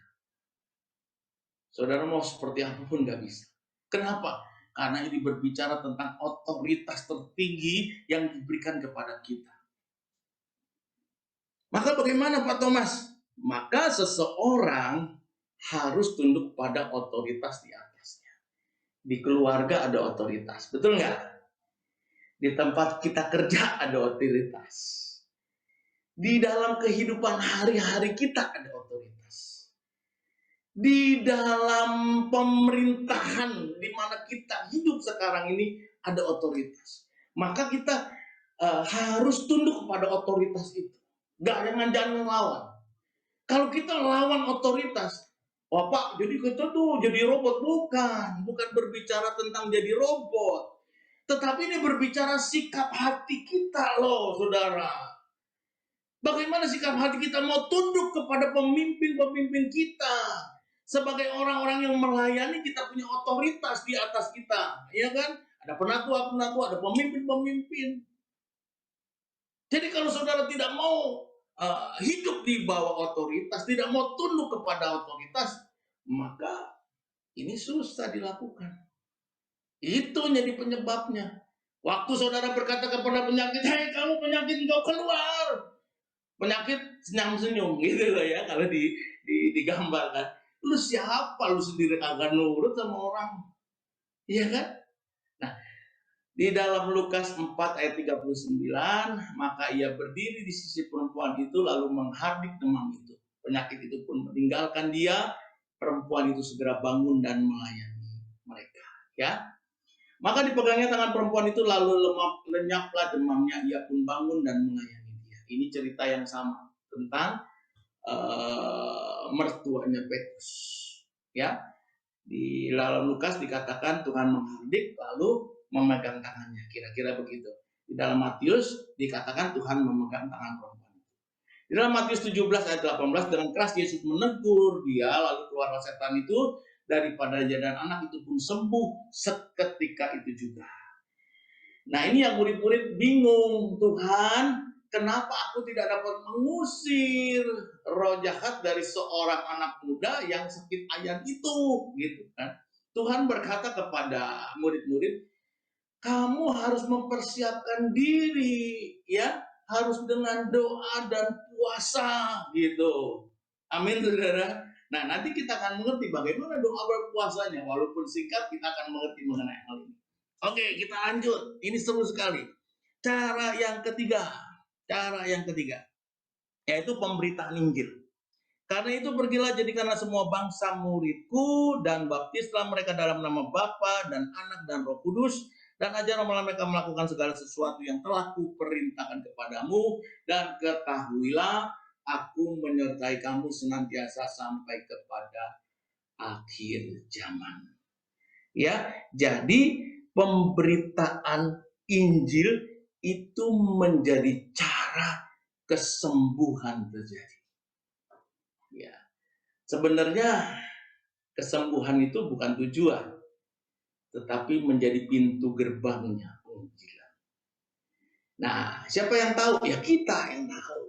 Saudara mau seperti apapun nggak bisa. Kenapa? Karena ini berbicara tentang otoritas tertinggi yang diberikan kepada kita. Maka bagaimana Pak Thomas? Maka seseorang harus tunduk pada otoritas di atasnya. Di keluarga ada otoritas, betul nggak? Di tempat kita kerja ada otoritas. Di dalam kehidupan hari-hari kita ada otoritas. Di dalam pemerintahan di mana kita hidup sekarang ini ada otoritas. Maka kita harus tunduk kepada otoritas itu. Jangan lawan. Kalau kita lawan otoritas, wah Pak, jadi kita tuh jadi robot. Bukan berbicara tentang jadi robot. Tetapi ini berbicara sikap hati kita loh, saudara. Bagaimana sikap hati kita mau tunduk kepada pemimpin-pemimpin kita. Sebagai orang-orang yang melayani, kita punya otoritas di atas kita. Ya kan? Ada penatua-penatua, ada pemimpin-pemimpin. Jadi kalau saudara tidak mau hidup di bawah otoritas, tidak mau tunduk kepada otoritas, maka ini susah dilakukan. Itu jadi penyebabnya. Waktu saudara berkata kepada penyakit, hei kamu penyakit, engkau keluar. Penyakit senyum-senyum gitu loh ya, kalau digambarkan. Lu siapa? Lu sendiri kagak nurut sama orang. Iya kan? Nah, di dalam Lukas 4 ayat 39, maka ia berdiri di sisi perempuan itu lalu menghardik demam itu. Penyakit itu pun meninggalkan dia, perempuan itu segera bangun dan melayani mereka. Ya, maka dipegangnya tangan perempuan itu lalu lenyaplah demamnya, ia pun bangun dan melayani dia. Ini cerita yang sama tentang mertuanya Petrus. Ya, di dalam Lukas dikatakan Tuhan menghardik lalu memegang tangannya, kira-kira begitu. Di dalam Matius dikatakan Tuhan memegang tangan perempuan itu. Di dalam Matius 17 ayat 18, dengan keras Yesus menegur dia, lalu keluarlah setan itu daripada dia, dan anak itu pun sembuh seketika itu juga. Nah, ini yang murid-murid bingung, Tuhan, kenapa aku tidak dapat mengusir roh jahat dari seorang anak muda yang sakit ayan itu, gitu kan? Tuhan berkata kepada murid-murid, kamu harus mempersiapkan diri, ya, harus dengan doa dan puasa, gitu. Amin, saudara. Nah, nanti kita akan mengerti bagaimana doa berpuasanya. Walaupun singkat, kita akan mengerti mengenai hal ini. Oke, kita lanjut. Ini seru sekali. Cara yang ketiga, yaitu pemberitaan Injil. Karena itu pergilah jadikanlah semua bangsa muridku dan baptislah mereka dalam nama Bapa dan Anak dan Roh Kudus, dan ajarlah mereka melakukan segala sesuatu yang telah kuperintahkan kepadamu, dan ketahuilah aku menyertai kamu senantiasa sampai kepada akhir zaman. Ya, jadi pemberitaan Injil itu menjadi cara kesembuhan terjadi. Ya, sebenarnya kesembuhan itu bukan tujuan, tetapi menjadi pintu gerbangnya penginjilan. Nah, siapa yang tahu? Ya kita yang tahu.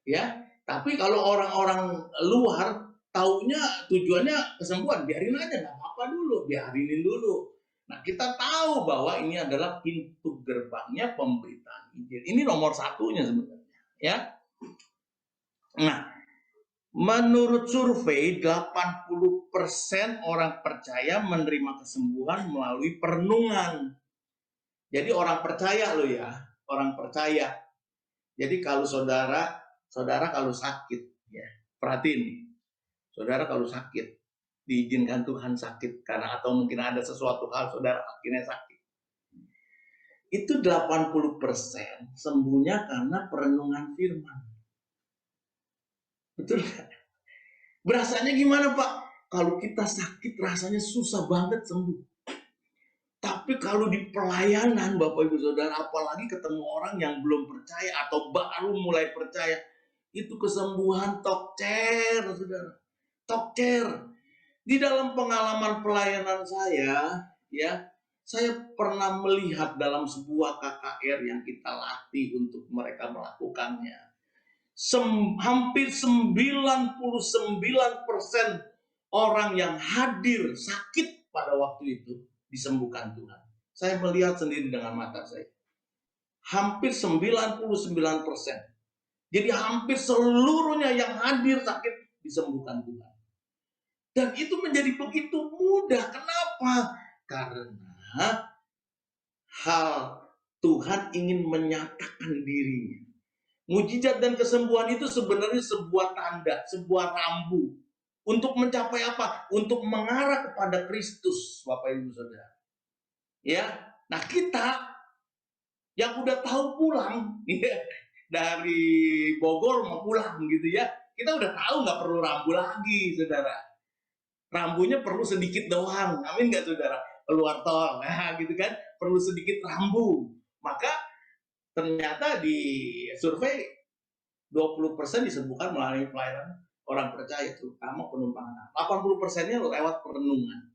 Ya, tapi kalau orang-orang luar taunya tujuannya kesembuhan, biarin aja, nggak apa-apa dulu, biarinin dulu. Nah, kita tahu bahwa ini adalah pintu gerbangnya pemberitaan Injil. Ini nomor satunya sebenarnya. Ya. Nah, menurut survei, 80% orang percaya menerima kesembuhan melalui perenungan. Jadi orang percaya loh ya, orang percaya. Jadi kalau saudara kalau sakit, ya, perhatiin nih. Saudara kalau sakit, diizinkan Tuhan sakit karena atau mungkin ada sesuatu hal saudara akhirnya sakit. Itu 80% sembuhnya karena perenungan firman. Betul kan? Berasanya gimana, Pak? Kalau kita sakit rasanya susah banget sembuh. Tapi kalau di pelayanan, Bapak Ibu Saudara, apalagi ketemu orang yang belum percaya atau baru mulai percaya, itu kesembuhan tokcer, Saudara. Tokcer. Di dalam pengalaman pelayanan saya, ya, saya pernah melihat dalam sebuah KKR yang kita latih untuk mereka melakukannya. Hampir 99% orang yang hadir sakit pada waktu itu disembuhkan Tuhan. Saya melihat sendiri dengan mata saya. Hampir 99%. Jadi hampir seluruhnya yang hadir sakit disembuhkan Tuhan. Dan itu menjadi begitu mudah. Kenapa? Karena hal Tuhan ingin menyatakan dirinya. Mujizat dan kesembuhan itu sebenarnya sebuah tanda, sebuah rambu. Untuk mencapai apa? Untuk mengarah kepada Kristus, Bapak Ibu Saudara. Ya, nah kita yang udah tahu pulang, ya, dari Bogor mau pulang gitu ya, kita udah tahu nggak perlu rambu lagi, Saudara. Rambunya perlu sedikit doang, amin nggak Saudara? Keluar tol, nah gitu kan, perlu sedikit rambu. Maka ternyata di survei 20% disembuhkan melalui pelayanan orang percaya, terutama penumpang anak. 80%-nya lewat perenungan.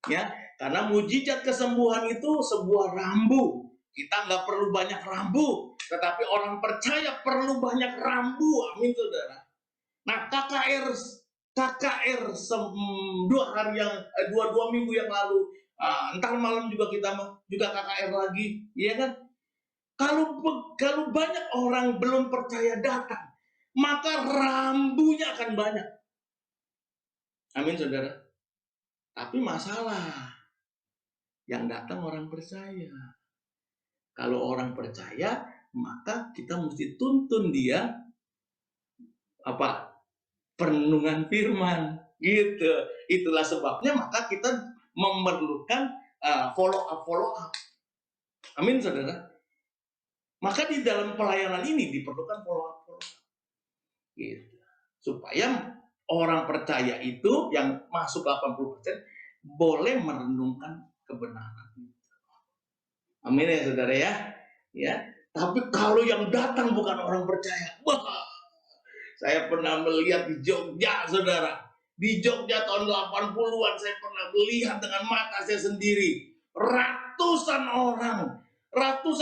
Ya, karena mujizat kesembuhan itu sebuah rambu. Kita nggak perlu banyak rambu, tetapi orang percaya perlu banyak rambu. Amin, Saudara. Nah, KKR 2 minggu yang lalu, entar malam juga kita juga KKR lagi, ya kan? Kalau banyak orang belum percaya datang, maka rambunya akan banyak. Amin, Saudara. Tapi masalah, yang datang orang percaya. Kalau orang percaya, maka kita mesti tuntun dia perenungan firman, gitu. Itulah sebabnya maka kita memerlukan follow up. Amin, Saudara. Maka di dalam pelayanan ini diperlukan follow up. Gitu. Supaya orang percaya itu yang masuk 80% boleh merenungkan kebenaran. Amin ya Saudara ya. Ya. Tapi kalau yang datang bukan orang percaya, wah, Saya pernah melihat di Jogja, saudara. Di Jogja tahun 80-an saya pernah melihat dengan mata saya sendiri. Ratusan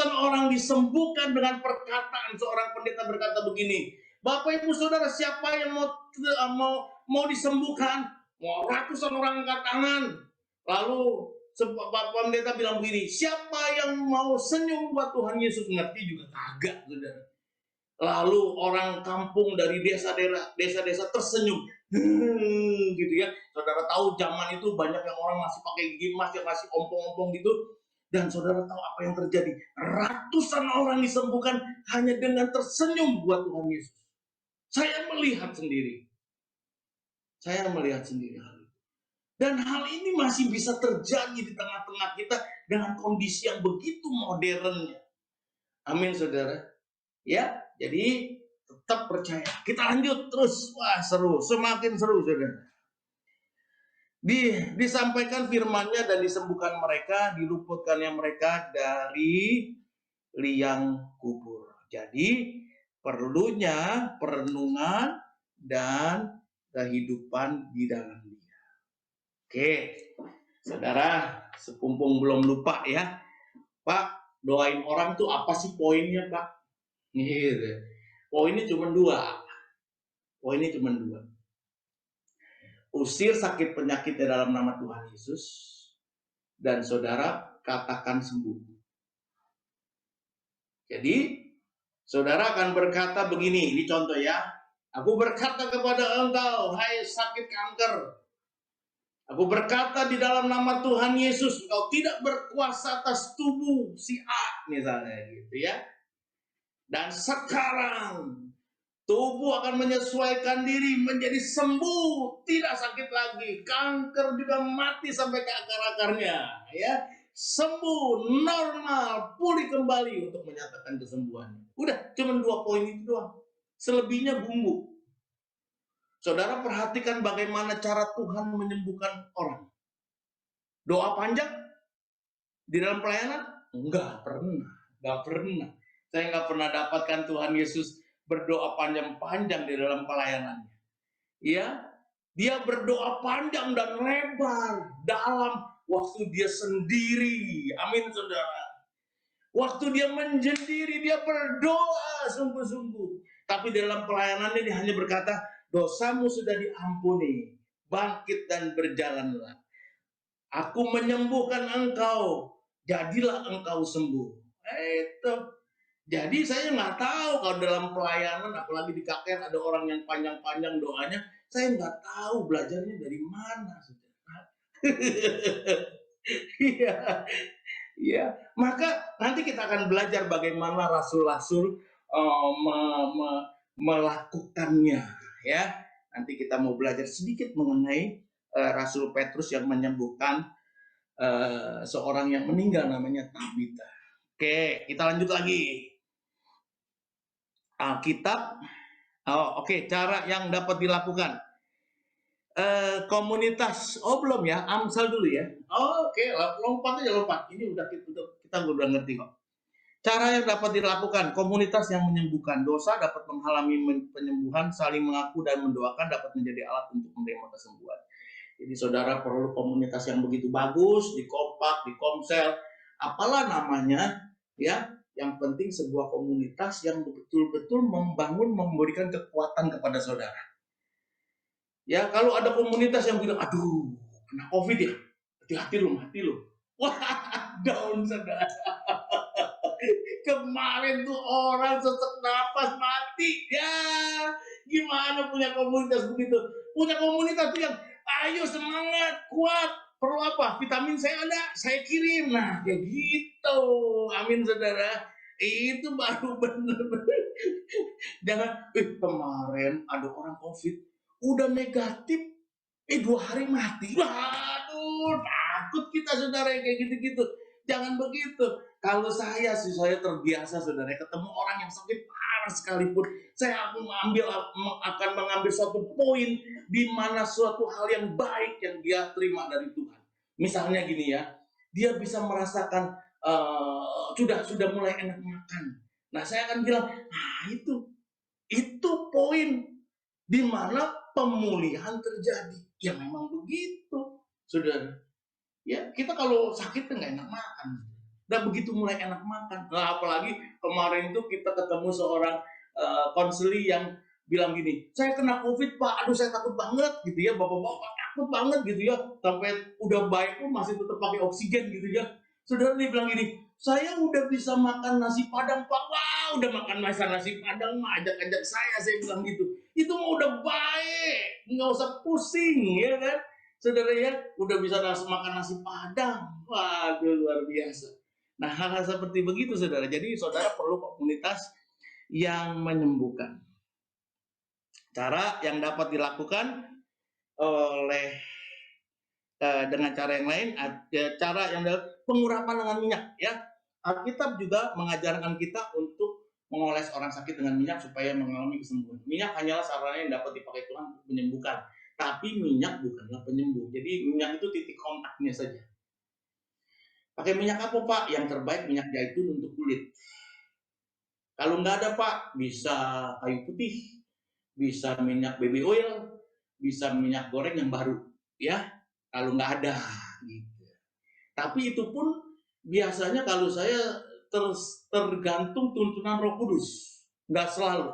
orang disembuhkan dengan perkataan seorang pendeta berkata begini, Bapak Ibu Saudara, siapa yang mau disembuhkan? Ratusan orang angkat tangan. Lalu Bapak Pendeta bilang begini, siapa yang mau senyum buat Tuhan Yesus? Ngerti juga kagak, saudara. Lalu orang kampung dari desa-desa tersenyum, gitu ya. Saudara tahu zaman itu banyak yang orang masih pakai gigi emas, yang masih ompong-ompong gitu. Dan saudara tahu apa yang terjadi? Ratusan orang disembuhkan hanya dengan tersenyum buat Tuhan Yesus. Saya melihat sendiri hal itu. Dan hal ini masih bisa terjadi di tengah-tengah kita dengan kondisi yang begitu modernnya. Amin, saudara. Ya, jadi tetap percaya. Kita lanjut terus. Wah, seru, semakin seru, saudara. Disampaikan firman-Nya dan disembuhkan mereka, diluputkannya mereka dari liang kubur. Jadi perlunya perenungan dan kehidupan di dalam Dia. Oke, saudara, sepumpung belum lupa ya, Pak, doain orang tuh apa sih poinnya, Pak? Gitu. Poinnya cuma dua. Usir sakit penyakit di dalam nama Tuhan Yesus, dan saudara katakan sembuh. Jadi saudara akan berkata begini, ini contoh ya. Aku berkata kepada engkau, hai sakit kanker. Aku berkata di dalam nama Tuhan Yesus, engkau tidak berkuasa atas tubuh si A, misalnya gitu ya. Dan sekarang tubuh akan menyesuaikan diri menjadi sembuh, tidak sakit lagi. Kanker juga mati sampai ke akar-akarnya, ya. Sembuh, normal, pulih kembali untuk menyatakan kesembuhannya. Udah, cuma 2 poin itu doang. Selebihnya bumbu. Saudara perhatikan bagaimana cara Tuhan menyembuhkan orang. Doa panjang di dalam pelayanan? Enggak pernah. Saya nggak pernah dapatkan Tuhan Yesus berdoa panjang-panjang di dalam pelayanannya. Ya, dia berdoa panjang dan lebar dalam waktu dia sendiri. Amin, saudara. Waktu dia menyendiri, dia berdoa sungguh-sungguh. Tapi dalam pelayanannya dia hanya berkata, dosamu sudah diampuni, bangkit dan berjalanlah. Aku menyembuhkan engkau, jadilah engkau sembuh. Itu. Jadi saya nggak tahu kalau dalam pelayanan, apalagi di KKR ada orang yang panjang-panjang doanya, saya nggak tahu belajarnya dari mana, saudara. Iya, iya. Maka nanti kita akan belajar bagaimana rasul-rasul melakukannya, ya. Nanti kita mau belajar sedikit mengenai Rasul Petrus yang menyembuhkan seorang yang meninggal namanya Tabita. Oke, kita lanjut lagi. Alkitab. Oke, cara yang dapat dilakukan. Komunitas. Belum ya, Amsal dulu ya. Oke, lompat. Ini kita udah ngerti kok. Cara yang dapat dilakukan, komunitas yang menyembuhkan. Dosa dapat menghalangi penyembuhan, saling mengaku dan mendoakan dapat menjadi alat untuk menerima kesembuhan. Jadi saudara perlu komunitas yang begitu bagus, di Kompak, di Komsel, apalah namanya, ya. Yang penting sebuah komunitas yang betul-betul memberikan kekuatan kepada saudara. Ya, kalau ada komunitas yang bilang, aduh, kena COVID ya, hati-hati lo. Wah, down, saudara. Kemarin tuh orang sesak napas mati. Ya, gimana punya komunitas begitu? Punya komunitas tuh yang, ayo semangat, kuat. Perlu apa? Vitamin saya ada, saya kirim. Nah, kayak gitu. Amin, saudara. Itu baru benar. Jangan, kemarin ada orang COVID, udah negatif, 2 hari mati. Waduh, takut kita, saudara, kayak gitu-gitu. Jangan begitu. Kalau saya terbiasa, saudara, ketemu orang yang sakit parah sekalipun, saya akan mengambil suatu poin di mana suatu hal yang baik yang dia terima dari Tuhan. Misalnya gini ya, dia bisa merasakan sudah mulai enak makan. Nah, saya akan bilang, itu poin. di mana pemulihan terjadi. Ya memang begitu, saudara. Ya, kita kalau sakit kan nggak enak makan. Dan begitu mulai enak makan. Nah, apalagi kemarin itu kita ketemu seorang konseli yang bilang gini, saya kena COVID Pak, aduh saya takut banget gitu ya, bapak-bapak takut banget gitu ya, sampai udah baik pun masih tetap pakai oksigen gitu ya. Saudara dia bilang gini, saya udah bisa makan nasi padang Pak, wah udah makan nasi padang mah ajak-ajak saya bilang gitu. Itu mah udah baik, nggak usah pusing ya kan. Saudara ya, udah bisa makan nasi padang, waduh luar biasa. Nah hal-hal seperti begitu saudara, jadi saudara perlu komunitas yang menyembuhkan. Cara yang dapat dilakukan oleh dengan cara yang lain, cara yang pengurapan dengan minyak ya. Alkitab juga mengajarkan kita untuk mengoles orang sakit dengan minyak supaya mengalami kesembuhan. Minyak hanyalah sarana yang dapat dipakai Tuhan untuk menyembuhkan, tapi minyak bukanlah penyembuh. Jadi minyak itu titik kontaknya saja. Pakai minyak apa Pak? Yang terbaik minyak zaitun untuk kulit. Kalau nggak ada Pak, bisa kayu putih, bisa minyak baby oil, bisa minyak goreng yang baru, ya. Kalau nggak ada, gitu. Tapi itu pun biasanya kalau saya tergantung tuntunan Roh Kudus, nggak selalu.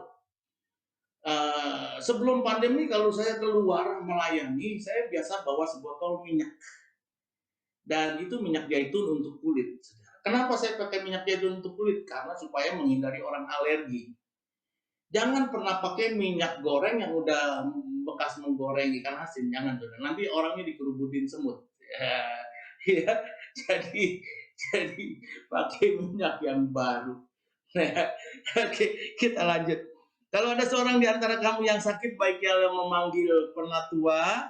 Sebelum pandemi kalau saya keluar melayani, saya biasa bawa sebotol minyak. Dan itu minyak zaitun untuk kulit. Kenapa saya pakai minyak zaitun untuk kulit? Karena supaya menghindari orang alergi. Jangan pernah pakai minyak goreng yang udah bekas menggoreng ikan asin, jangan saudara. Nanti orangnya dikerubutin semut. Ya, jadi pakai minyak yang baru. Oke, kita lanjut. Kalau ada seorang di antara kamu yang sakit, baiknya memanggil penatua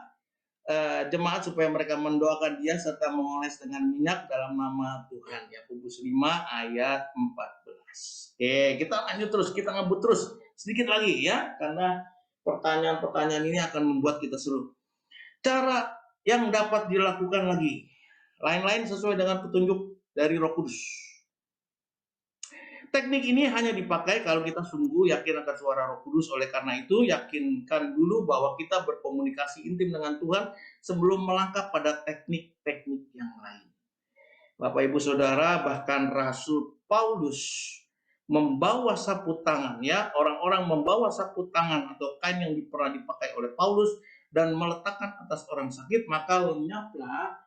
jemaat supaya mereka mendoakan dia serta mengoles dengan minyak dalam nama Tuhan. Yakobus 5 ayat 14. Oke, kita lanjut terus, kita ngebut terus sedikit lagi ya, karena pertanyaan-pertanyaan ini akan membuat kita seru. Cara yang dapat dilakukan lagi, lain-lain sesuai dengan petunjuk dari Roh Kudus. Teknik ini hanya dipakai kalau kita sungguh yakin akan suara Roh Kudus. Oleh karena itu, yakinkan dulu bahwa kita berkomunikasi intim dengan Tuhan sebelum melangkah pada teknik-teknik yang lain. Bapak Ibu Saudara, bahkan Rasul Paulus membawa sapu tangan, ya, orang-orang membawa sapu tangan atau kain yang pernah dipakai oleh Paulus dan meletakkan atas orang sakit, maka lenyaplah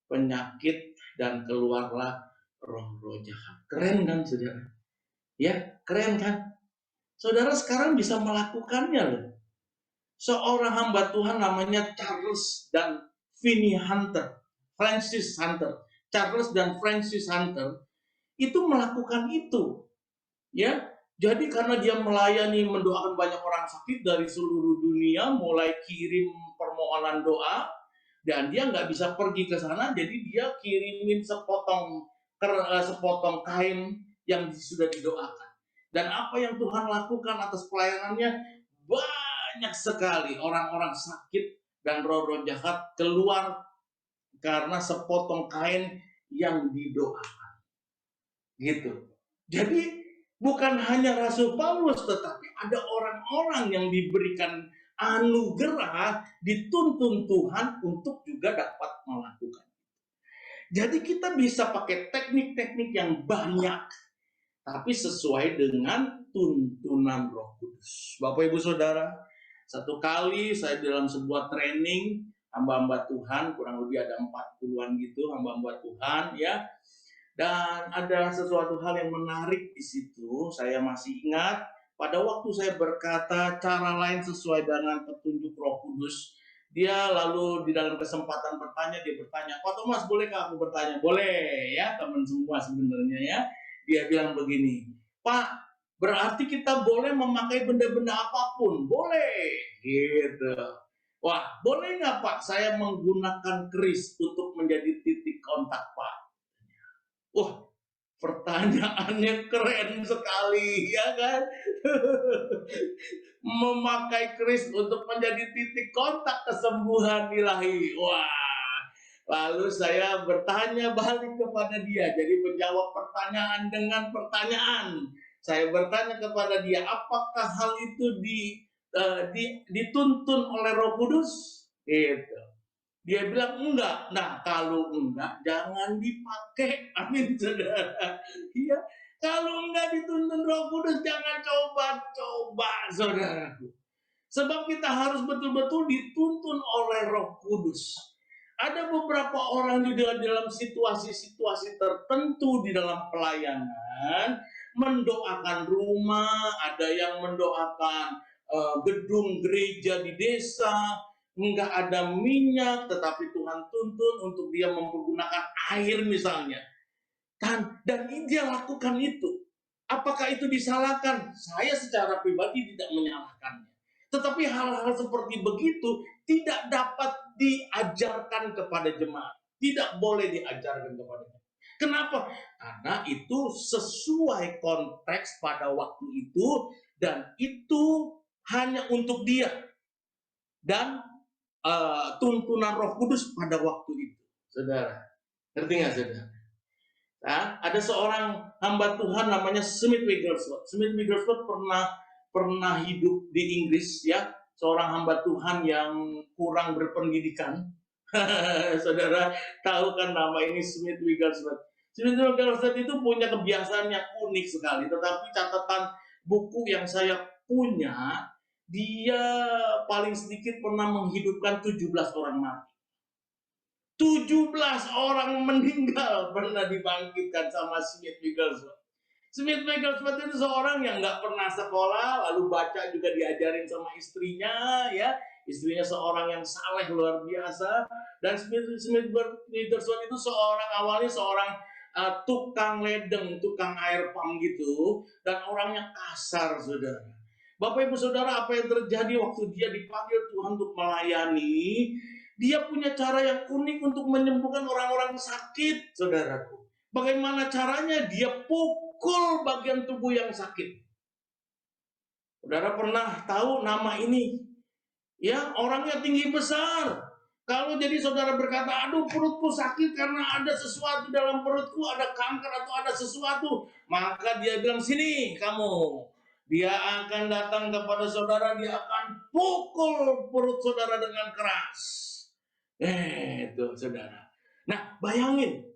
penyakit dan keluarlah roh-roh jahat. Keren kan, saudara? Ya, keren kan? Saudara sekarang bisa melakukannya loh. Seorang hamba Tuhan namanya Charles dan Francis Hunter. Charles dan Francis Hunter itu melakukan itu. Ya, jadi karena dia melayani, mendoakan banyak orang sakit dari seluruh dunia, mulai kirim permohonan doa, dan dia nggak bisa pergi ke sana, jadi dia kirimin sepotong kain yang sudah didoakan. Dan apa yang Tuhan lakukan atas pelayanannya, banyak sekali orang-orang sakit dan roh-roh jahat keluar karena sepotong kain yang didoakan. Gitu. Jadi bukan hanya Rasul Paulus, tetapi ada orang-orang yang diberikan anugerah, dituntun Tuhan untuk juga dapat melakukan. Jadi kita bisa pakai teknik-teknik yang banyak, tapi sesuai dengan tuntunan Roh Kudus. Bapak Ibu Saudara, satu kali saya dalam sebuah training hamba-hamba Tuhan, kurang lebih ada 40-an gitu hamba-hamba Tuhan ya. Dan ada sesuatu hal yang menarik di situ. Saya masih ingat pada waktu saya berkata cara lain sesuai dengan petunjuk Roh Kudus. Dia lalu di dalam kesempatan bertanya, dia bertanya, Pak Thomas, bolehkah aku bertanya? Boleh ya, teman semua sebenarnya ya. Dia bilang begini, Pak, berarti kita boleh memakai benda-benda apapun? Boleh, gitu. Wah, boleh nggak Pak saya menggunakan keris untuk menjadi titik kontak Pak? Wah, pertanyaannya keren sekali, ya kan? Memakai keris untuk menjadi titik kontak kesembuhan ilahi. Wah, lalu saya bertanya balik kepada dia. Jadi menjawab pertanyaan dengan pertanyaan. Saya bertanya kepada dia, apakah hal itu dituntun oleh Roh Kudus? Gitu. Dia bilang enggak. Nah, kalau enggak, jangan dipakai. Amin, saudara. Iya, kalau enggak dituntun Roh Kudus, jangan coba-coba, saudaraku. Sebab kita harus betul-betul dituntun oleh Roh Kudus. Ada beberapa orang juga dalam situasi-situasi tertentu di dalam pelayanan mendoakan rumah, ada yang mendoakan gedung gereja di desa, nggak ada minyak, tetapi Tuhan tuntun untuk dia mempergunakan air misalnya. Dan dia lakukan itu. Apakah itu disalahkan? Saya secara pribadi tidak menyalahkannya. Tetapi hal-hal seperti begitu tidak dapat diajarkan kepada jemaat. Tidak boleh diajarkan kepada jemaat. Kenapa? Karena itu sesuai konteks pada waktu itu, dan itu hanya untuk dia. Dan tuntunan Roh Kudus pada waktu itu, saudara. Ngerti nggak, saudara? Nah, ada seorang hamba Tuhan namanya Smith Wigglesworth. Smith Wigglesworth pernah hidup di Inggris, ya, seorang hamba Tuhan yang kurang berpendidikan. Saudara tahu kan nama ini, Smith Wigglesworth. Smith Wigglesworth itu punya kebiasaan yang unik sekali, tetapi catatan buku yang saya punya, dia paling sedikit pernah menghidupkan 17 orang mati. 17 orang meninggal pernah dibangkitkan sama Smith Wigglesworth. Smith Wigglesworth itu seorang yang nggak pernah sekolah, lalu baca juga diajarin sama istrinya, ya. Istrinya seorang yang saleh luar biasa. Dan Smith Wigglesworth itu awalnya seorang tukang ledeng, tukang air pump gitu, dan orangnya kasar, saudara. Bapak Ibu Saudara, apa yang terjadi waktu dia dipanggil Tuhan untuk melayani? Dia punya cara yang unik untuk menyembuhkan orang-orang sakit, saudaraku. Bagaimana caranya? Dia pukul bagian tubuh yang sakit. Saudara pernah tahu nama ini? Ya, orangnya tinggi besar. Kalau jadi saudara berkata, aduh perutku sakit karena ada sesuatu dalam perutku, ada kanker atau ada sesuatu, maka dia bilang, sini kamu. Dia akan datang kepada saudara, dia akan pukul perut saudara dengan keras. Itu saudara. Nah, bayangin,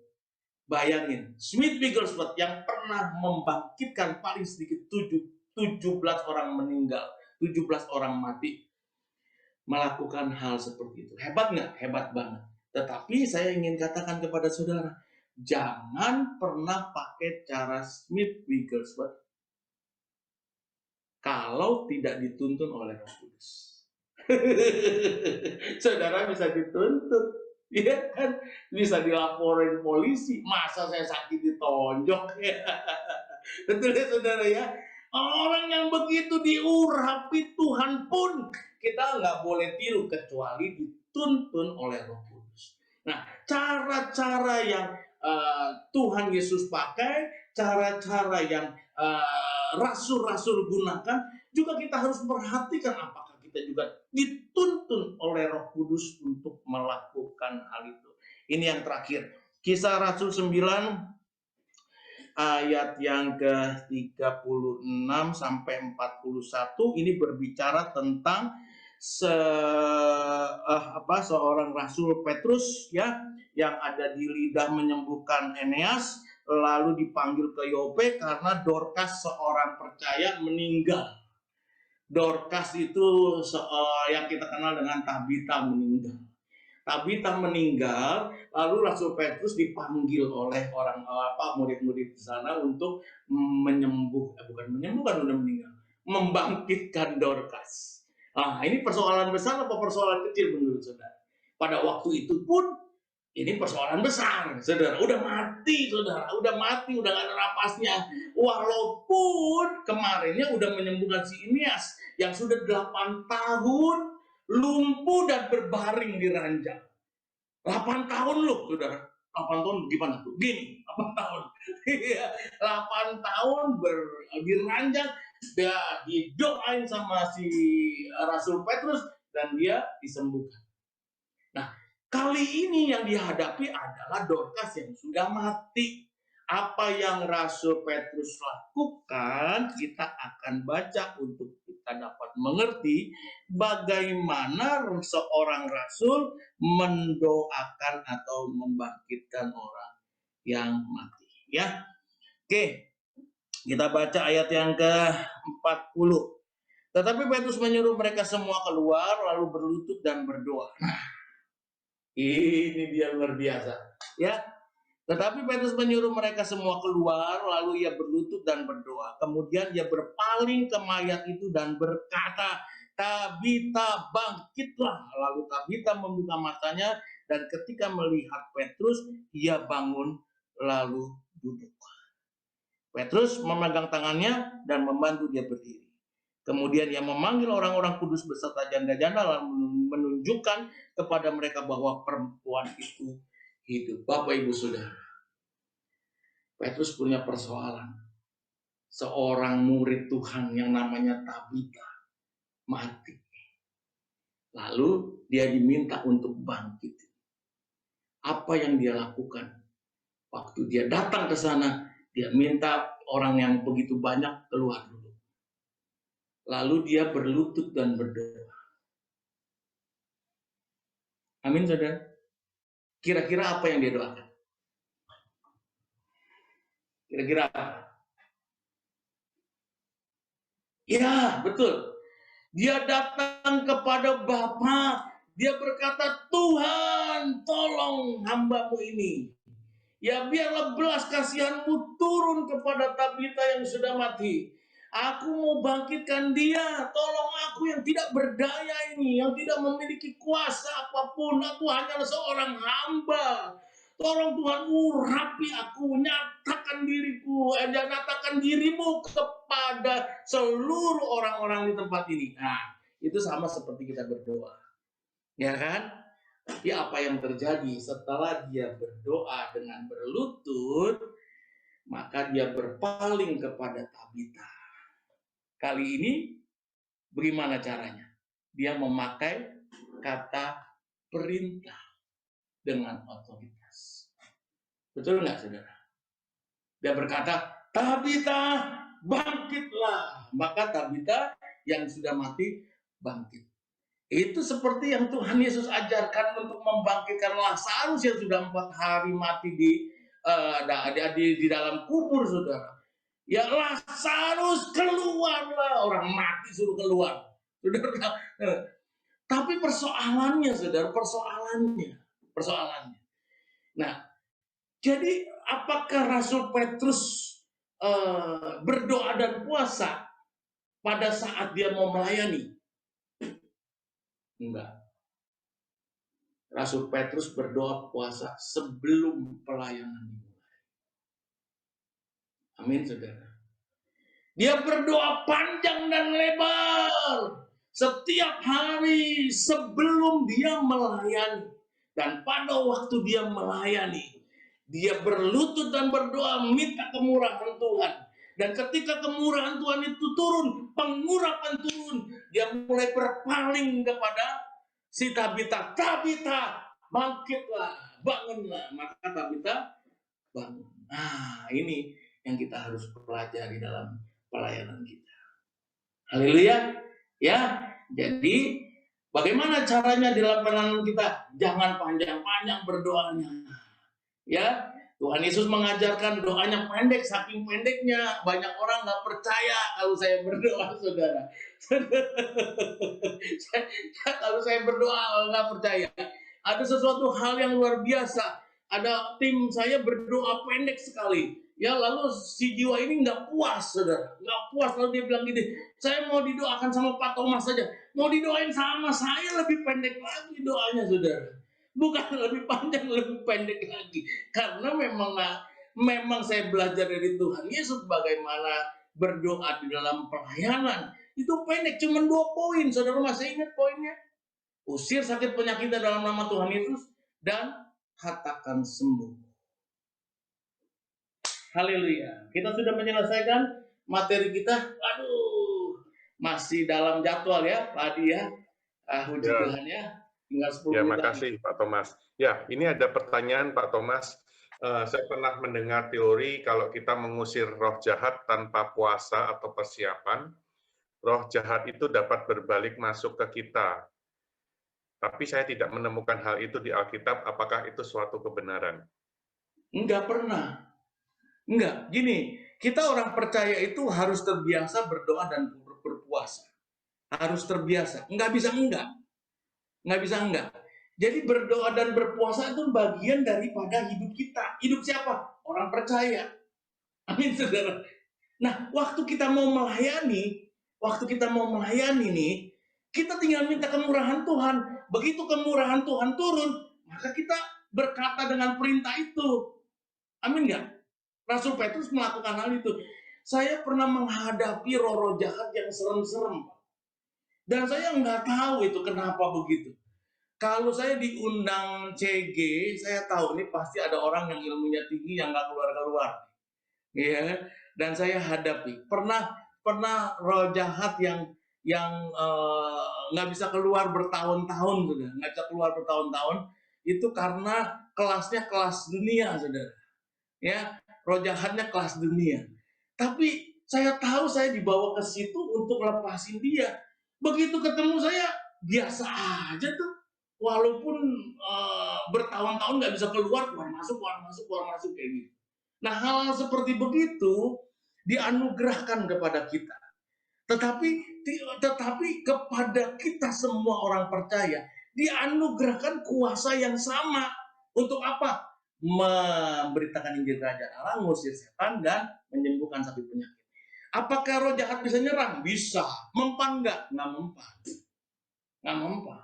Smith Wigglesworth yang pernah membangkitkan paling sedikit 17 orang meninggal, 17 orang mati, melakukan hal seperti itu. Hebat nggak? Hebat banget. Tetapi saya ingin katakan kepada saudara, jangan pernah pakai cara Smith Wigglesworth kalau tidak dituntun oleh Roh Kudus. Saudara bisa dituntut, ya kan? Bisa dilaporin polisi. Masa saya sakit ditonjok, ya? Betul ya, saudara, ya? Orang yang begitu diurapi Tuhan pun kita nggak boleh tiru kecuali dituntun oleh Roh Kudus. Nah, cara-cara yang Tuhan Yesus pakai, cara-cara yang rasul-rasul gunakan, juga kita harus perhatikan apakah kita juga dituntun oleh Roh Kudus untuk melakukan hal itu. Ini yang terakhir, Kisah Rasul 9 ayat yang ke-36 sampai 41, ini berbicara tentang seorang Rasul Petrus, ya, yang ada di Lida menyembuhkan Eneas, lalu dipanggil ke Yope karena Dorcas, seorang percaya, meninggal. Dorcas itu yang kita kenal dengan Tabita, meninggal. Tabita meninggal, lalu Rasul Petrus dipanggil oleh murid-murid di sana untuk membangkitkan Dorcas. Nah, ini persoalan besar apa persoalan kecil menurut saudara? Pada waktu itu pun ini persoalan besar, saudara. Udah mati, udah nggak ada napasnya. Walaupun kemarinnya udah menyembuhkan si Eneas yang sudah 8 tahun lumpuh dan berbaring di ranjang. 8 tahun loh, saudara. 8 tahun gimana tuh? Gini, 8 tahun. 8 tahun di ranjang, dia didoain sama si Rasul Petrus dan dia disembuhkan. Nah, kali ini yang dihadapi adalah Dorcas yang sudah mati. Apa yang Rasul Petrus lakukan, kita akan baca untuk kita dapat mengerti bagaimana seorang rasul mendoakan atau membangkitkan orang yang mati. Ya, oke, kita baca ayat yang ke-40. Tetapi Petrus menyuruh mereka semua keluar, lalu berlutut dan berdoa. Nah, ini dia luar biasa. Ya, tetapi Petrus menyuruh mereka semua keluar, lalu ia berlutut dan berdoa. Kemudian ia berpaling ke mayat itu dan berkata, Tabita, bangkitlah. Lalu Tabita membuka matanya, dan ketika melihat Petrus, ia bangun lalu duduk. Petrus memegang tangannya dan membantu dia berdiri. Kemudian ia memanggil orang-orang kudus beserta janda-janda, lalu menunjukkan kepada mereka bahwa perempuan itu hidup. Bapak, Ibu, Saudara, Petrus punya persoalan. Seorang murid Tuhan yang namanya Tabita mati. Lalu dia diminta untuk bangkit. Apa yang dia lakukan? Waktu dia datang ke sana, dia minta orang yang begitu banyak keluar dulu. Lalu dia berlutut dan berdoa. Amin, saudara. Kira-kira apa yang dia doakan? Kira-kira apa? Ya, betul. Dia datang kepada Bapa. Dia berkata, Tuhan, tolong hamba-Mu ini. Ya, biarlah belas kasihan-Mu turun kepada Tabita yang sudah mati. Aku mau bangkitkan dia. Tolong aku yang tidak berdaya ini, yang tidak memiliki kuasa apapun. Aku hanyalah seorang hamba. Tolong Tuhan, urapi aku, nyatakan diriku, nyatakan dirimu kepada seluruh orang-orang di tempat ini. Nah, itu sama seperti kita berdoa. Ya kan? Tapi apa yang terjadi setelah dia berdoa dengan berlutut, maka dia berpaling kepada Tabita. Kali ini bagaimana caranya? Dia memakai kata perintah dengan otoritas. Betul nggak, saudara? Dia berkata, Tabita, bangkitlah. Maka Tabita yang sudah mati bangkit. Itu seperti yang Tuhan Yesus ajarkan untuk membangkitkan Lazarus yang sudah 4 hari mati di dalam kubur, saudara. Ya, Lazarus, keluarlah. Orang mati suruh keluar. Saudara. Tapi persoalannya, saudara, persoalannya. Nah, jadi apakah Rasul Petrus berdoa dan puasa pada saat dia mau melayani? Enggak. Rasul Petrus berdoa puasa sebelum pelayanan dimulai. Amin, saudara. Dia berdoa panjang dan lebar setiap hari sebelum dia melayani. Dan pada waktu dia melayani, dia berlutut dan berdoa minta kemurahan Tuhan. Dan ketika kemurahan Tuhan itu turun, pengurapan turun, dia mulai berpaling kepada si Tabita. Tabita, bangkitlah, bangunlah. Maka Tabita bangun. Nah, ini yang kita harus pelajari dalam pelayanan kita. Haleluya. Ya, jadi bagaimana caranya dalam pelayanan kita? Jangan panjang-panjang berdoanya. Ya, Tuhan Yesus mengajarkan doanya pendek, saking pendeknya banyak orang nggak percaya kalau saya berdoa, saudara. Kalau saya berdoa nggak percaya. Ada sesuatu hal yang luar biasa. Ada tim saya berdoa pendek sekali. Ya, lalu si jiwa ini nggak puas, saudara. Nggak puas, lalu dia bilang gini, saya mau didoakan sama Pak Thomas saja. Mau didoain sama saya lebih pendek lagi doanya, saudara. Bukan lebih panjang, lebih pendek lagi. Karena memang saya belajar dari Tuhan Yesus bagaimana berdoa di dalam pelayanan. Itu pendek, cuma 2 poin. Saudara masih ingat poinnya? Usir sakit penyakit dalam nama Tuhan Yesus dan katakan sembuh. Haleluya. Kita sudah menyelesaikan materi kita. Aduh, masih dalam jadwal ya, Pak Adi ya. Puji Tuhan ya. Tinggal 10 menit.
Ya, makasih Pak Thomas. Ya, ini ada pertanyaan Pak Thomas. Saya pernah mendengar teori kalau kita mengusir roh jahat tanpa puasa atau persiapan, roh jahat itu dapat berbalik masuk ke kita. Tapi saya tidak menemukan hal itu di Alkitab. Apakah itu suatu kebenaran?
Enggak pernah. Enggak. Gini, kita orang percaya itu harus terbiasa berdoa dan berpuasa. Harus terbiasa. Enggak bisa enggak. Enggak bisa enggak. Jadi berdoa dan berpuasa itu bagian daripada hidup kita. Hidup siapa? Orang percaya. Amin, saudara. Nah, waktu kita mau melayani nih, kita tinggal minta kemurahan Tuhan. Begitu kemurahan Tuhan turun, maka kita berkata dengan perintah itu. Amin nggak? Rasul Petrus melakukan hal itu. Saya pernah menghadapi roh-roh jahat yang serem-serem. Dan saya nggak tahu itu kenapa begitu. Kalau saya diundang CG, saya tahu ini pasti ada orang yang ilmunya tinggi yang nggak keluar-keluar. Ya, dan saya hadapi. Pernah roh jahat yang nggak bisa keluar bertahun-tahun, saudara. Nggak bisa keluar bertahun-tahun. Itu karena kelasnya kelas dunia, saudara. Ya, roh jahatnya kelas dunia. Tapi saya tahu saya dibawa ke situ untuk lepasin dia. Begitu ketemu saya, biasa aja tuh. Walaupun bertahun-tahun nggak bisa keluar masuk kayak gitu. Nah, hal seperti begitu dianugerahkan kepada kita. Tetapi kepada kita semua orang percaya dianugerahkan kuasa yang sama. Untuk apa? Memberitakan Injil Kerajaan Allah, mengusir setan, dan menyembuhkan sakit penyakit. Apakah roh jahat bisa nyerang? Bisa. Mempan nggak? Nggak mempan. Nggak mempan.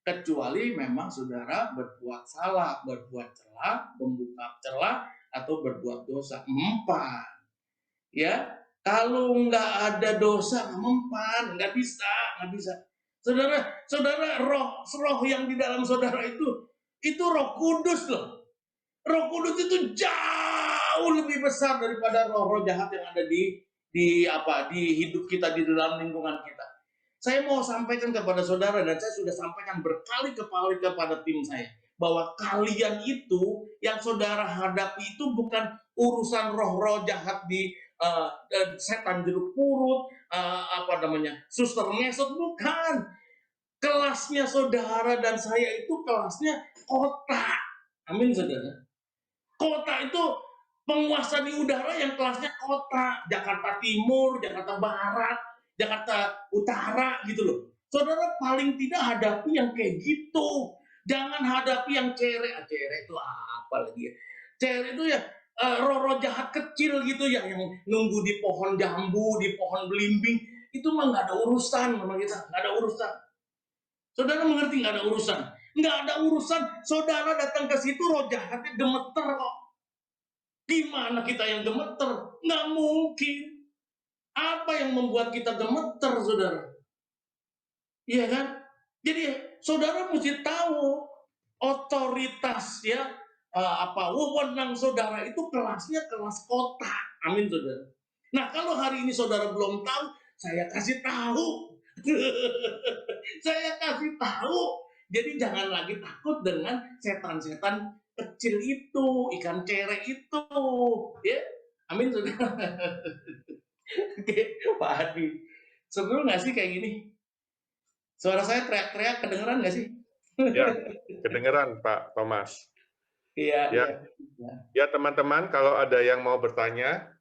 Kecuali memang saudara berbuat salah, berbuat celah, membuka celah, atau berbuat dosa. Mempan. Ya, kalau nggak ada dosa, mempan. Nggak bisa. Saudara, roh yang di dalam saudara itu Roh Kudus loh. Roh Kudus itu jauh lebih besar daripada roh-roh jahat yang ada di hidup kita, di dalam lingkungan kita. Saya mau sampaikan kepada saudara, dan saya sudah sampaikan berkali-kali kepada tim saya, bahwa kalian itu yang saudara hadapi itu bukan urusan roh-roh jahat di setan jeruk purut, suster ngesot, bukan. Kelasnya saudara dan saya itu kelasnya kota. Amin, saudara. Kota itu penguasa di udara yang kelasnya kota. Jakarta Timur, Jakarta Barat, Jakarta Utara gitu loh. Saudara paling tidak hadapi yang kayak gitu. Jangan hadapi yang cere. Cere itu apa lagi ya? Cere itu ya roh-roh jahat kecil gitu ya, yang nunggu di pohon jambu, di pohon belimbing. Itu mah nggak ada urusan sama kita. Nggak ada urusan. Saudara mengerti nggak ada urusan? Nggak ada urusan. Saudara datang ke situ, roh jahatnya gemeter kok. Gimana kita yang gemeter? Nggak mungkin. Apa yang membuat kita gemeter, saudara? Iya kan? Jadi saudara mesti tahu otoritas ya, wewenang saudara itu kelasnya kelas kota. Amin, saudara. Nah, kalau hari ini saudara belum tahu, saya kasih tahu. Saya kasih tahu. Jadi jangan lagi takut dengan setan-setan kecil itu, ikan cere itu, ya. Amin, saudara. Oke, Pak Adi. Seru nggak sih kayak gini? Suara saya teriak-teriak, kedengeran nggak sih?
Ya, kedengeran Pak Thomas.
Iya,
Ya.
iya.
Ya, teman-teman, kalau ada yang mau bertanya,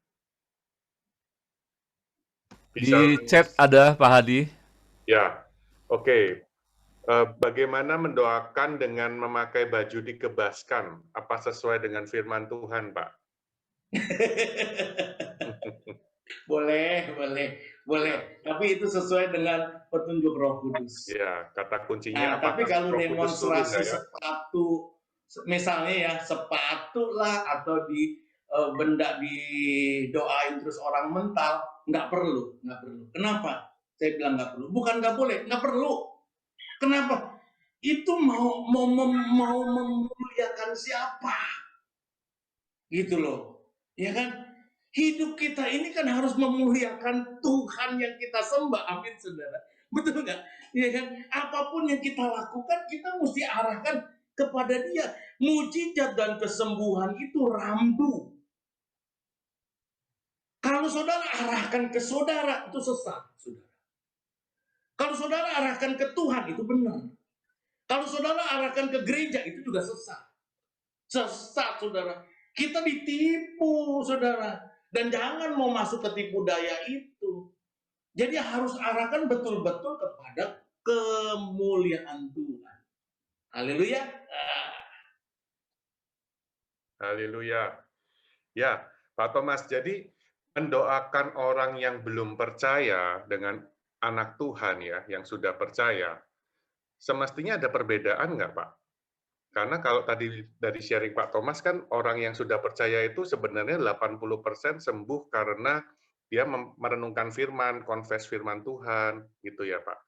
bisa
Di chat ada Pak Hadi.
Ya, oke. Bagaimana mendoakan dengan memakai baju dikebaskan? Apa sesuai dengan firman Tuhan, Pak?
Boleh. Tapi itu sesuai dengan petunjuk Roh Kudus.
Ya, kata
Nah,
kuncinya
tapi kalau
Roh Kudus turun,
demonstrasi
ya?
sepatu, misalnya ya sepatu lah, atau di benda didoain terus orang mental, nggak perlu. Kenapa? Saya bilang nggak perlu. Bukan nggak boleh, nggak perlu. Kenapa? Itu mau memuliakan siapa? Gitu loh. Ya kan? Hidup kita ini kan harus memuliakan Tuhan yang kita sembah. Amin, saudara. Betul nggak? Ya kan? Apapun yang kita lakukan, kita mesti arahkan kepada dia. Mujizat dan kesembuhan itu rambu. Kalau saudara arahkan ke saudara, itu sesat, saudara. Kalau saudara arahkan ke Tuhan, itu benar. Kalau saudara arahkan ke gereja, itu juga sesat. Sesat, saudara. Kita ditipu, saudara. Dan jangan mau masuk ke tipu daya itu. Jadi harus arahkan betul-betul kepada kemuliaan Tuhan. Haleluya.
Haleluya. Ya, Pak Thomas, jadi mendoakan orang yang belum percaya dengan anak Tuhan ya, yang sudah percaya, semestinya ada perbedaan nggak, Pak? Karena kalau tadi dari sharing Pak Thomas kan orang yang sudah percaya itu sebenarnya 80% sembuh karena dia merenungkan firman, confess firman Tuhan, gitu ya Pak.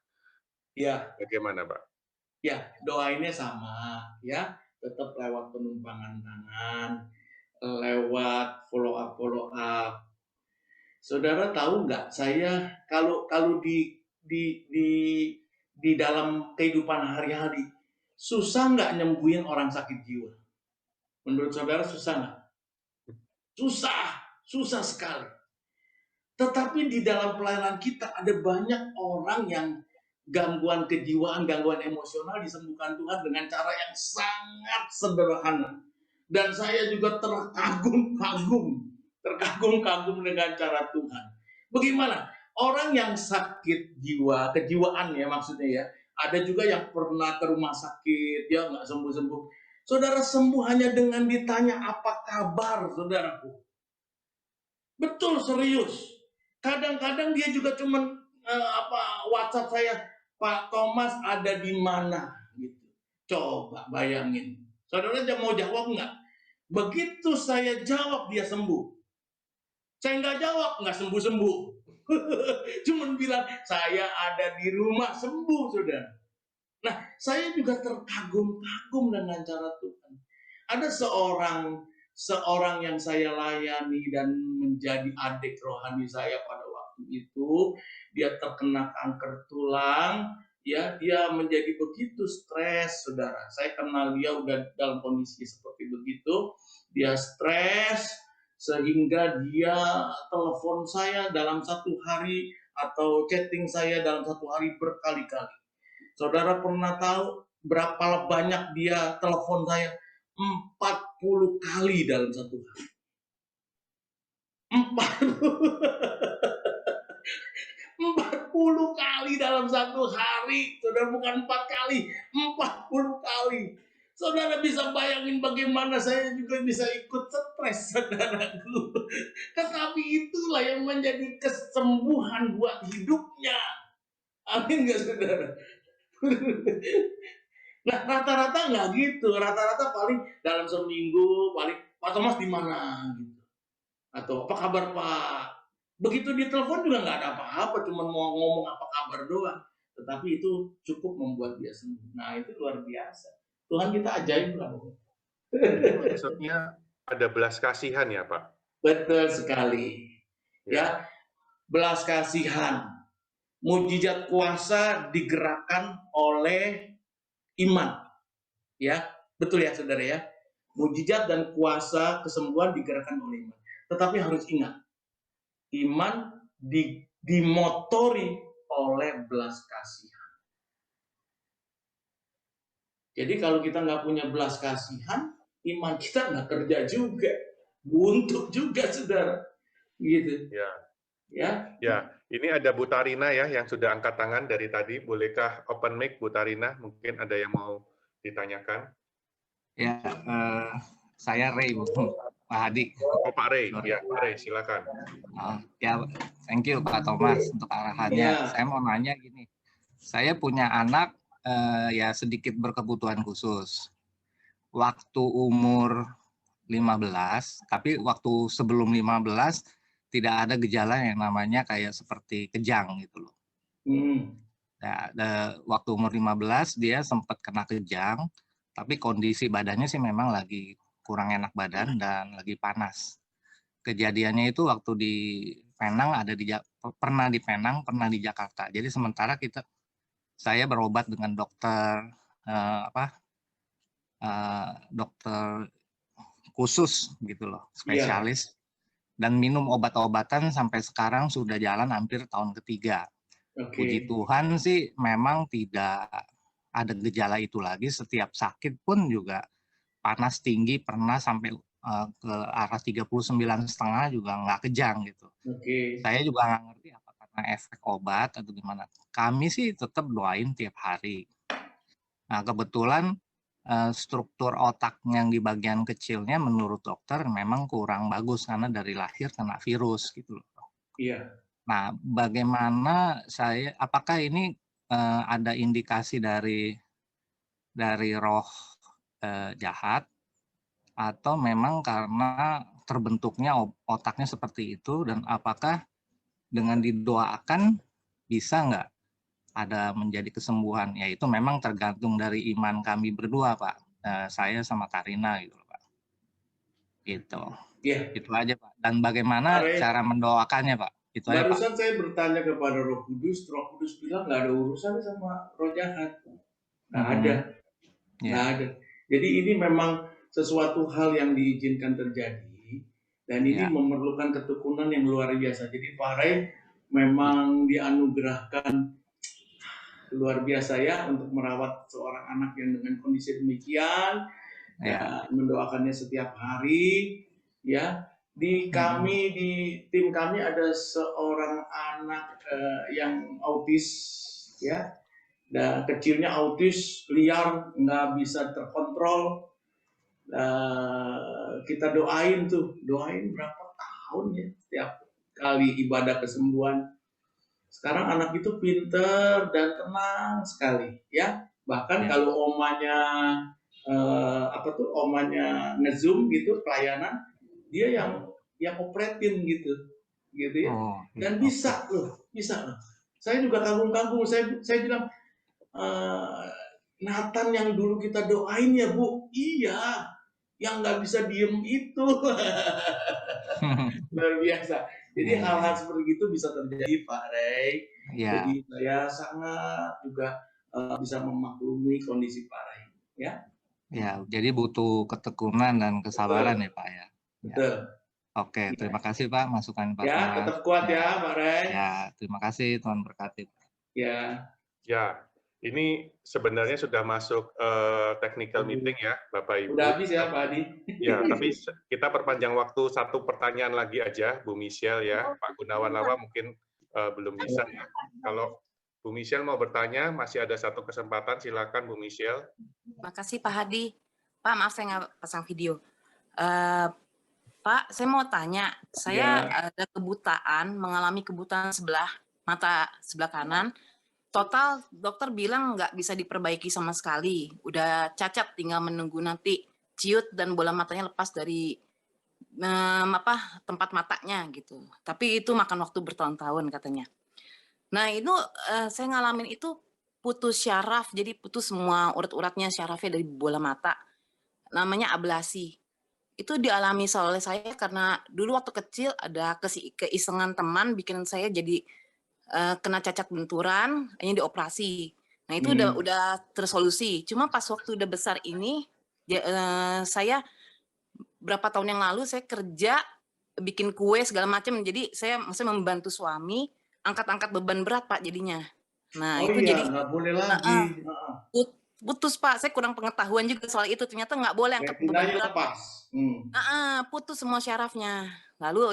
Ya.
Bagaimana Pak?
Ya, doainnya sama, ya. Tetap lewat penumpangan tangan, lewat follow up. Saudara tahu nggak? Saya kalau di dalam kehidupan hari-hari susah nggak nyembuhin orang sakit jiwa? Menurut saudara susah nggak? Susah sekali. Tetapi di dalam pelayanan kita ada banyak orang yang gangguan kejiwaan, gangguan emosional disembuhkan Tuhan dengan cara yang sangat sederhana. Dan saya juga terkagum-kagum dengan cara Tuhan. Bagaimana? Orang yang sakit jiwa, kejiwaan ya maksudnya ya, ada juga yang pernah ke rumah sakit, ya nggak sembuh-sembuh. Saudara sembuh hanya dengan ditanya apa kabar, saudaraku. Betul, serius. Kadang-kadang dia juga cuman WhatsApp saya, Pak Thomas ada di mana? Gitu. Coba bayangin. Saudara mau jawab nggak? Begitu saya jawab dia sembuh. Saya nggak jawab, nggak sembuh-sembuh. Cuman bilang saya ada di rumah sembuh, saudara. Nah, saya juga terkagum-kagum dengan cara Tuhan. Ada seorang yang saya layani dan menjadi adik rohani saya pada waktu itu. Dia terkena kanker tulang, ya dia menjadi begitu stres, saudara. Saya kenal dia udah dalam kondisi seperti begitu. Dia stres sehingga dia telepon saya dalam satu hari atau chatting saya dalam satu hari berkali-kali. Saudara pernah tahu berapa banyak dia telepon saya? 40 kali dalam satu hari. 40 kali dalam satu hari. Saudara, bukan 4 kali, 40 kali. Saudara bisa bayangin bagaimana saya juga bisa ikut stres, saudaraku. Tetapi itulah yang menjadi kesembuhan buat hidupnya. Amin nggak, saudara? Nah, rata-rata nggak gitu. Rata-rata paling dalam seminggu, paling Pak Thomas di mana gitu. Atau apa kabar Pak? Begitu ditelepon juga nggak ada apa-apa, cuma mau ngomong apa kabar doang. Tetapi itu cukup membuat dia sembuh. Nah, itu luar biasa. Tuhan kita ajaib lah.
Itu maksudnya ada belas kasihan ya Pak?
Betul sekali. Ya, belas kasihan. Mujizat kuasa digerakkan oleh iman. Ya, betul ya saudara ya. Mujizat dan kuasa kesembuhan digerakkan oleh iman. Tetapi harus ingat, iman dimotori oleh belas kasihan. Jadi kalau kita nggak punya belas kasihan, iman kita nggak kerja juga, buntu juga, saudara. Gitu. Ya.
Ini ada Bu Tarina ya yang sudah angkat tangan dari tadi. Bolehkah open mic Bu Tarina? Mungkin ada yang mau ditanyakan.
Ya, saya Ray, Pak Hadi.
Oh Pak Ray, ya Pak Ray silakan.
Ya, thank you Pak Thomas untuk arahannya.
Ya.
Saya mau nanya gini, saya punya anak ya sedikit berkebutuhan khusus. Waktu umur 15, tapi waktu sebelum 15 tidak ada gejala yang namanya kayak seperti kejang gitu loh. Ya, waktu umur 15 dia sempat kena kejang, tapi kondisi badannya sih memang lagi kurang enak badan dan lagi panas. Kejadiannya itu waktu di Penang, pernah di Penang, pernah di Jakarta. Jadi sementara saya berobat dengan dokter dokter khusus gitu loh,
Iya.
spesialis, dan minum obat-obatan sampai sekarang sudah jalan hampir tahun ketiga. Puji
Oke.
Tuhan sih memang tidak ada gejala itu lagi. Setiap sakit pun juga panas tinggi pernah sampai ke arah 39,5 juga nggak kejang gitu.
Oke.
Saya juga nggak ngerti apa karena efek obat atau gimana. Kami sih tetap doain tiap hari. Nah, kebetulan struktur otak yang di bagian kecilnya menurut dokter memang kurang bagus karena dari lahir kena virus gitu loh.
Iya.
Nah, bagaimana apakah ini ada indikasi dari roh jahat atau memang karena terbentuknya otaknya seperti itu, dan apakah dengan didoakan bisa nggak ada menjadi kesembuhan? Ya itu memang tergantung dari iman kami berdua, Pak. Saya sama Karina gitu, Pak. Gitu.
Iya.
Itu aja, Pak. Dan bagaimana
Pak Rey,
cara mendoakannya, Pak? Itu aja, Pak.
barusan saya bertanya kepada Roh Kudus bilang nggak ada urusan sama roh jahat. Nggak ada. Nggak ada. Jadi ini memang sesuatu hal yang diizinkan terjadi, dan ini memerlukan ketekunan yang luar biasa. Jadi Pak Rey memang dianugerahkan luar biasa ya untuk merawat seorang anak yang dengan kondisi demikian, dan mendoakannya setiap hari. Ya, di tim kami ada seorang anak yang autis, ya, dan kecilnya autis, liar, nggak bisa terkontrol. Kita doain berapa tahun ya, setiap kali ibadah kesembuhan. Sekarang anak itu pinter dan tenang sekali, ya. Bahkan kalau omanya nge-zoom gitu pelayanan, dia yang opretin gitu ya. Dan bisa loh. Saya juga kagum-kagum. Saya bilang, Nathan yang dulu kita doain ya Bu, iya, yang nggak bisa diem itu. Luar biasa. Jadi hal-hal seperti itu bisa terjadi, Pak Rey. Jadi saya sangat juga bisa memaklumi kondisi Pak Rey, ya.
Ya, jadi butuh ketekunan dan kesabaran. Betul. Ya Pak ya.
Betul.
Oke, terima kasih Pak masukan Pak.
Ya, tetap kuat ya Pak Rey.
Ya, terima kasih, Tuhan berkati.
Ya.
Ya, ini sebenarnya sudah masuk technical meeting ya, Bapak Ibu.
Udah habis ya Pak Adi.
Ya, tapi kita perpanjang waktu satu pertanyaan lagi aja, Bu Michelle ya. Pak Gunawan Lawa mungkin belum bisa ya. Kalau Bu Michelle mau bertanya, masih ada satu kesempatan, silakan Bu Michelle.
Makasih Pak Hadi. Pak, maaf saya nggak pasang video. Pak, saya mau tanya, saya ada kebutaan, mengalami kebutaan mata sebelah kanan. Total dokter bilang nggak bisa diperbaiki sama sekali. Udah cacat, tinggal menunggu nanti ciut dan bola matanya lepas dari tempat matanya gitu. Tapi itu makan waktu bertahun-tahun katanya. Nah itu saya ngalamin itu putus syaraf, jadi putus semua urat-uratnya syarafnya dari bola mata. Namanya ablasi. Itu dialami oleh saya karena dulu waktu kecil ada keisengan teman bikin saya jadi kena cacat benturan, hanya dioperasi. Nah itu udah tersolusi. Cuma pas waktu udah besar ini, saya berapa tahun yang lalu saya kerja bikin kue segala macam. Jadi saya maksudnya membantu suami angkat-angkat beban berat Pak jadinya. Nah itu jadi
nggak boleh lagi.
Putus Pak. Saya kurang pengetahuan juga soal itu. Ternyata nggak boleh angkat beban berat. Putus semua syarafnya. Lalu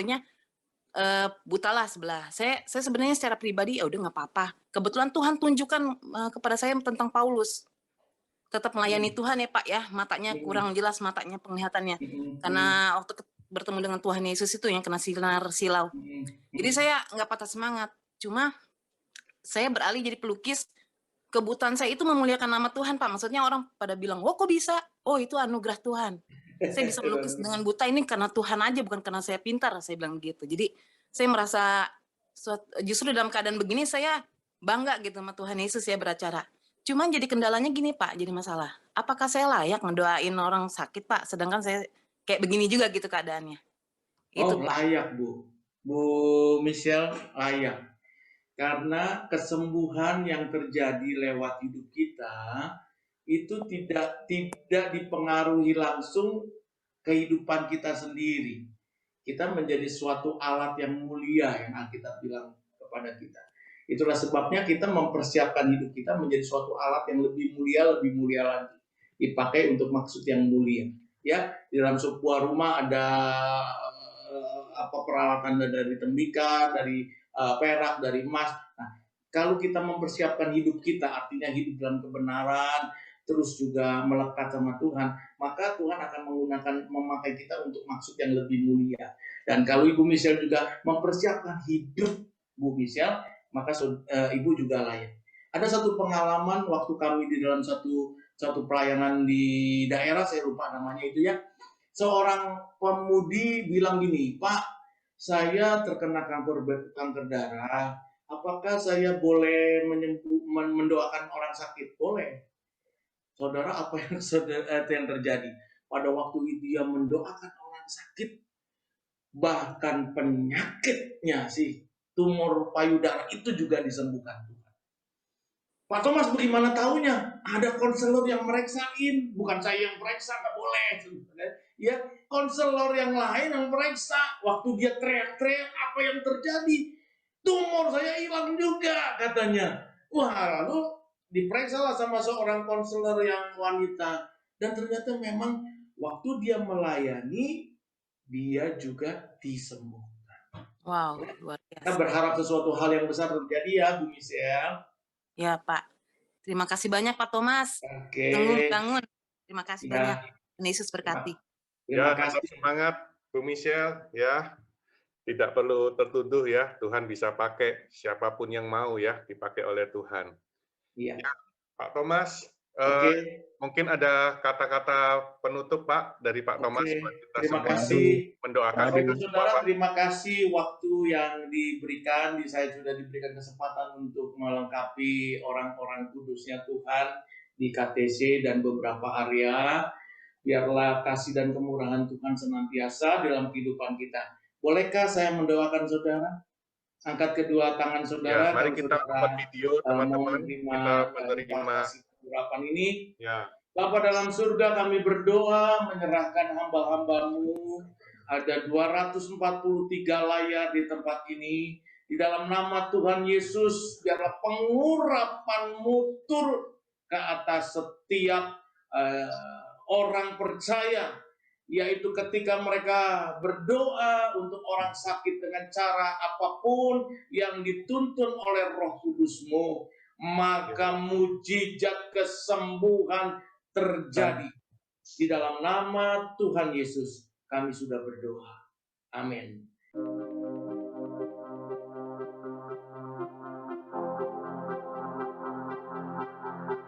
butalah sebelah. Saya sebenarnya secara pribadi ya udah nggak apa-apa. Kebetulan Tuhan tunjukkan kepada saya tentang Paulus. Tetap melayani Tuhan ya Pak ya. Matanya kurang jelas, matanya penglihatannya. Karena waktu bertemu dengan Tuhan Yesus itu yang kena sinar silau. Jadi saya nggak patah semangat. Cuma saya beralih jadi pelukis. Kebutaan saya itu memuliakan nama Tuhan Pak. Maksudnya orang pada bilang, "Oh kok bisa?" Oh itu anugerah Tuhan. Saya bisa melukis dengan buta ini karena Tuhan aja, bukan karena saya pintar, saya bilang gitu. Jadi saya merasa justru dalam keadaan begini saya bangga gitu sama Tuhan Yesus ya beracara. Cuman jadi kendalanya gini Pak, jadi masalah. Apakah saya layak ngedoain orang sakit Pak? Sedangkan saya kayak begini juga gitu keadaannya. Itu,
Pak. Layak Bu Michelle, layak. Karena kesembuhan yang terjadi lewat hidup kita itu tidak dipengaruhi langsung kehidupan kita sendiri. Kita menjadi suatu alat yang mulia yang Alkitab bilang kepada kita. Itulah sebabnya kita mempersiapkan hidup kita menjadi suatu alat yang lebih mulia lagi. Dipakai untuk maksud yang mulia. Ya, di dalam sebuah rumah ada peralatan dari tembikar, dari perak, dari emas. Nah, kalau kita mempersiapkan hidup kita, artinya hidup dalam kebenaran, terus juga melekat sama Tuhan, maka Tuhan akan memakai kita untuk maksud yang lebih mulia. Dan kalau Ibu Michelle juga mempersiapkan hidup Bu Michelle, maka Ibu juga layak. Ada satu pengalaman waktu kami di dalam satu pelayanan di daerah, saya lupa namanya itu ya, seorang pemudi bilang gini, Pak, saya terkena kanker darah, apakah saya boleh mendoakan orang sakit? Boleh. Saudara, apa yang terjadi? Pada waktu dia mendoakan orang sakit, bahkan penyakitnya sih, tumor payudara itu juga disembuhkan Tuhan. Pak Thomas bagaimana tahunya? Ada konselor yang mereksain, bukan saya yang mereksa, nggak boleh. Ya, konselor yang lain yang mereksa. Waktu dia teriak-teriak, apa yang terjadi? Tumor saya hilang juga, katanya. Wah, lalu diperiksalah sama seorang konselor yang wanita, dan ternyata memang waktu dia melayani, dia juga disembuhkan.
Wow, luar biasa.
Kita berharap sesuatu hal yang besar terjadi ya, Bu Michelle.
Ya, Pak. Terima kasih banyak, Pak Thomas.
Oke.
Bangun. Terima kasih banyak. Yesus berkati.
Ya, tetap semangat, Bu Michelle. Ya, tidak perlu tertuduh ya. Tuhan bisa pakai siapapun yang mau ya, dipakai oleh Tuhan.
Iya.
Ya, Pak Thomas, mungkin ada kata-kata penutup Pak dari Pak Thomas.
Terima kasih.
Mendoakan
kita semua. Terima kasih waktu yang diberikan. Saya sudah diberikan kesempatan untuk melengkapi orang-orang kudusnya Tuhan di KTC dan beberapa area. Biarlah kasih dan kemurahan Tuhan senantiasa dalam kehidupan kita. Bolehkah saya mendoakan saudara? Angkat kedua tangan saudara.
Ya, mari kita buat video teman-teman. Kita menerima
urapan ini.
Ya.
Bapa dalam surga, kami berdoa menyerahkan hamba-hambamu. Ada 243 layar di tempat ini. Di dalam nama Tuhan Yesus, biarlah pengurapan-Mu turun ke atas setiap orang percaya, yaitu ketika mereka berdoa untuk orang sakit dengan cara apapun yang dituntun oleh Roh Kudus-Mu, maka mujizat kesembuhan terjadi. Di dalam nama Tuhan Yesus kami sudah berdoa. Amin.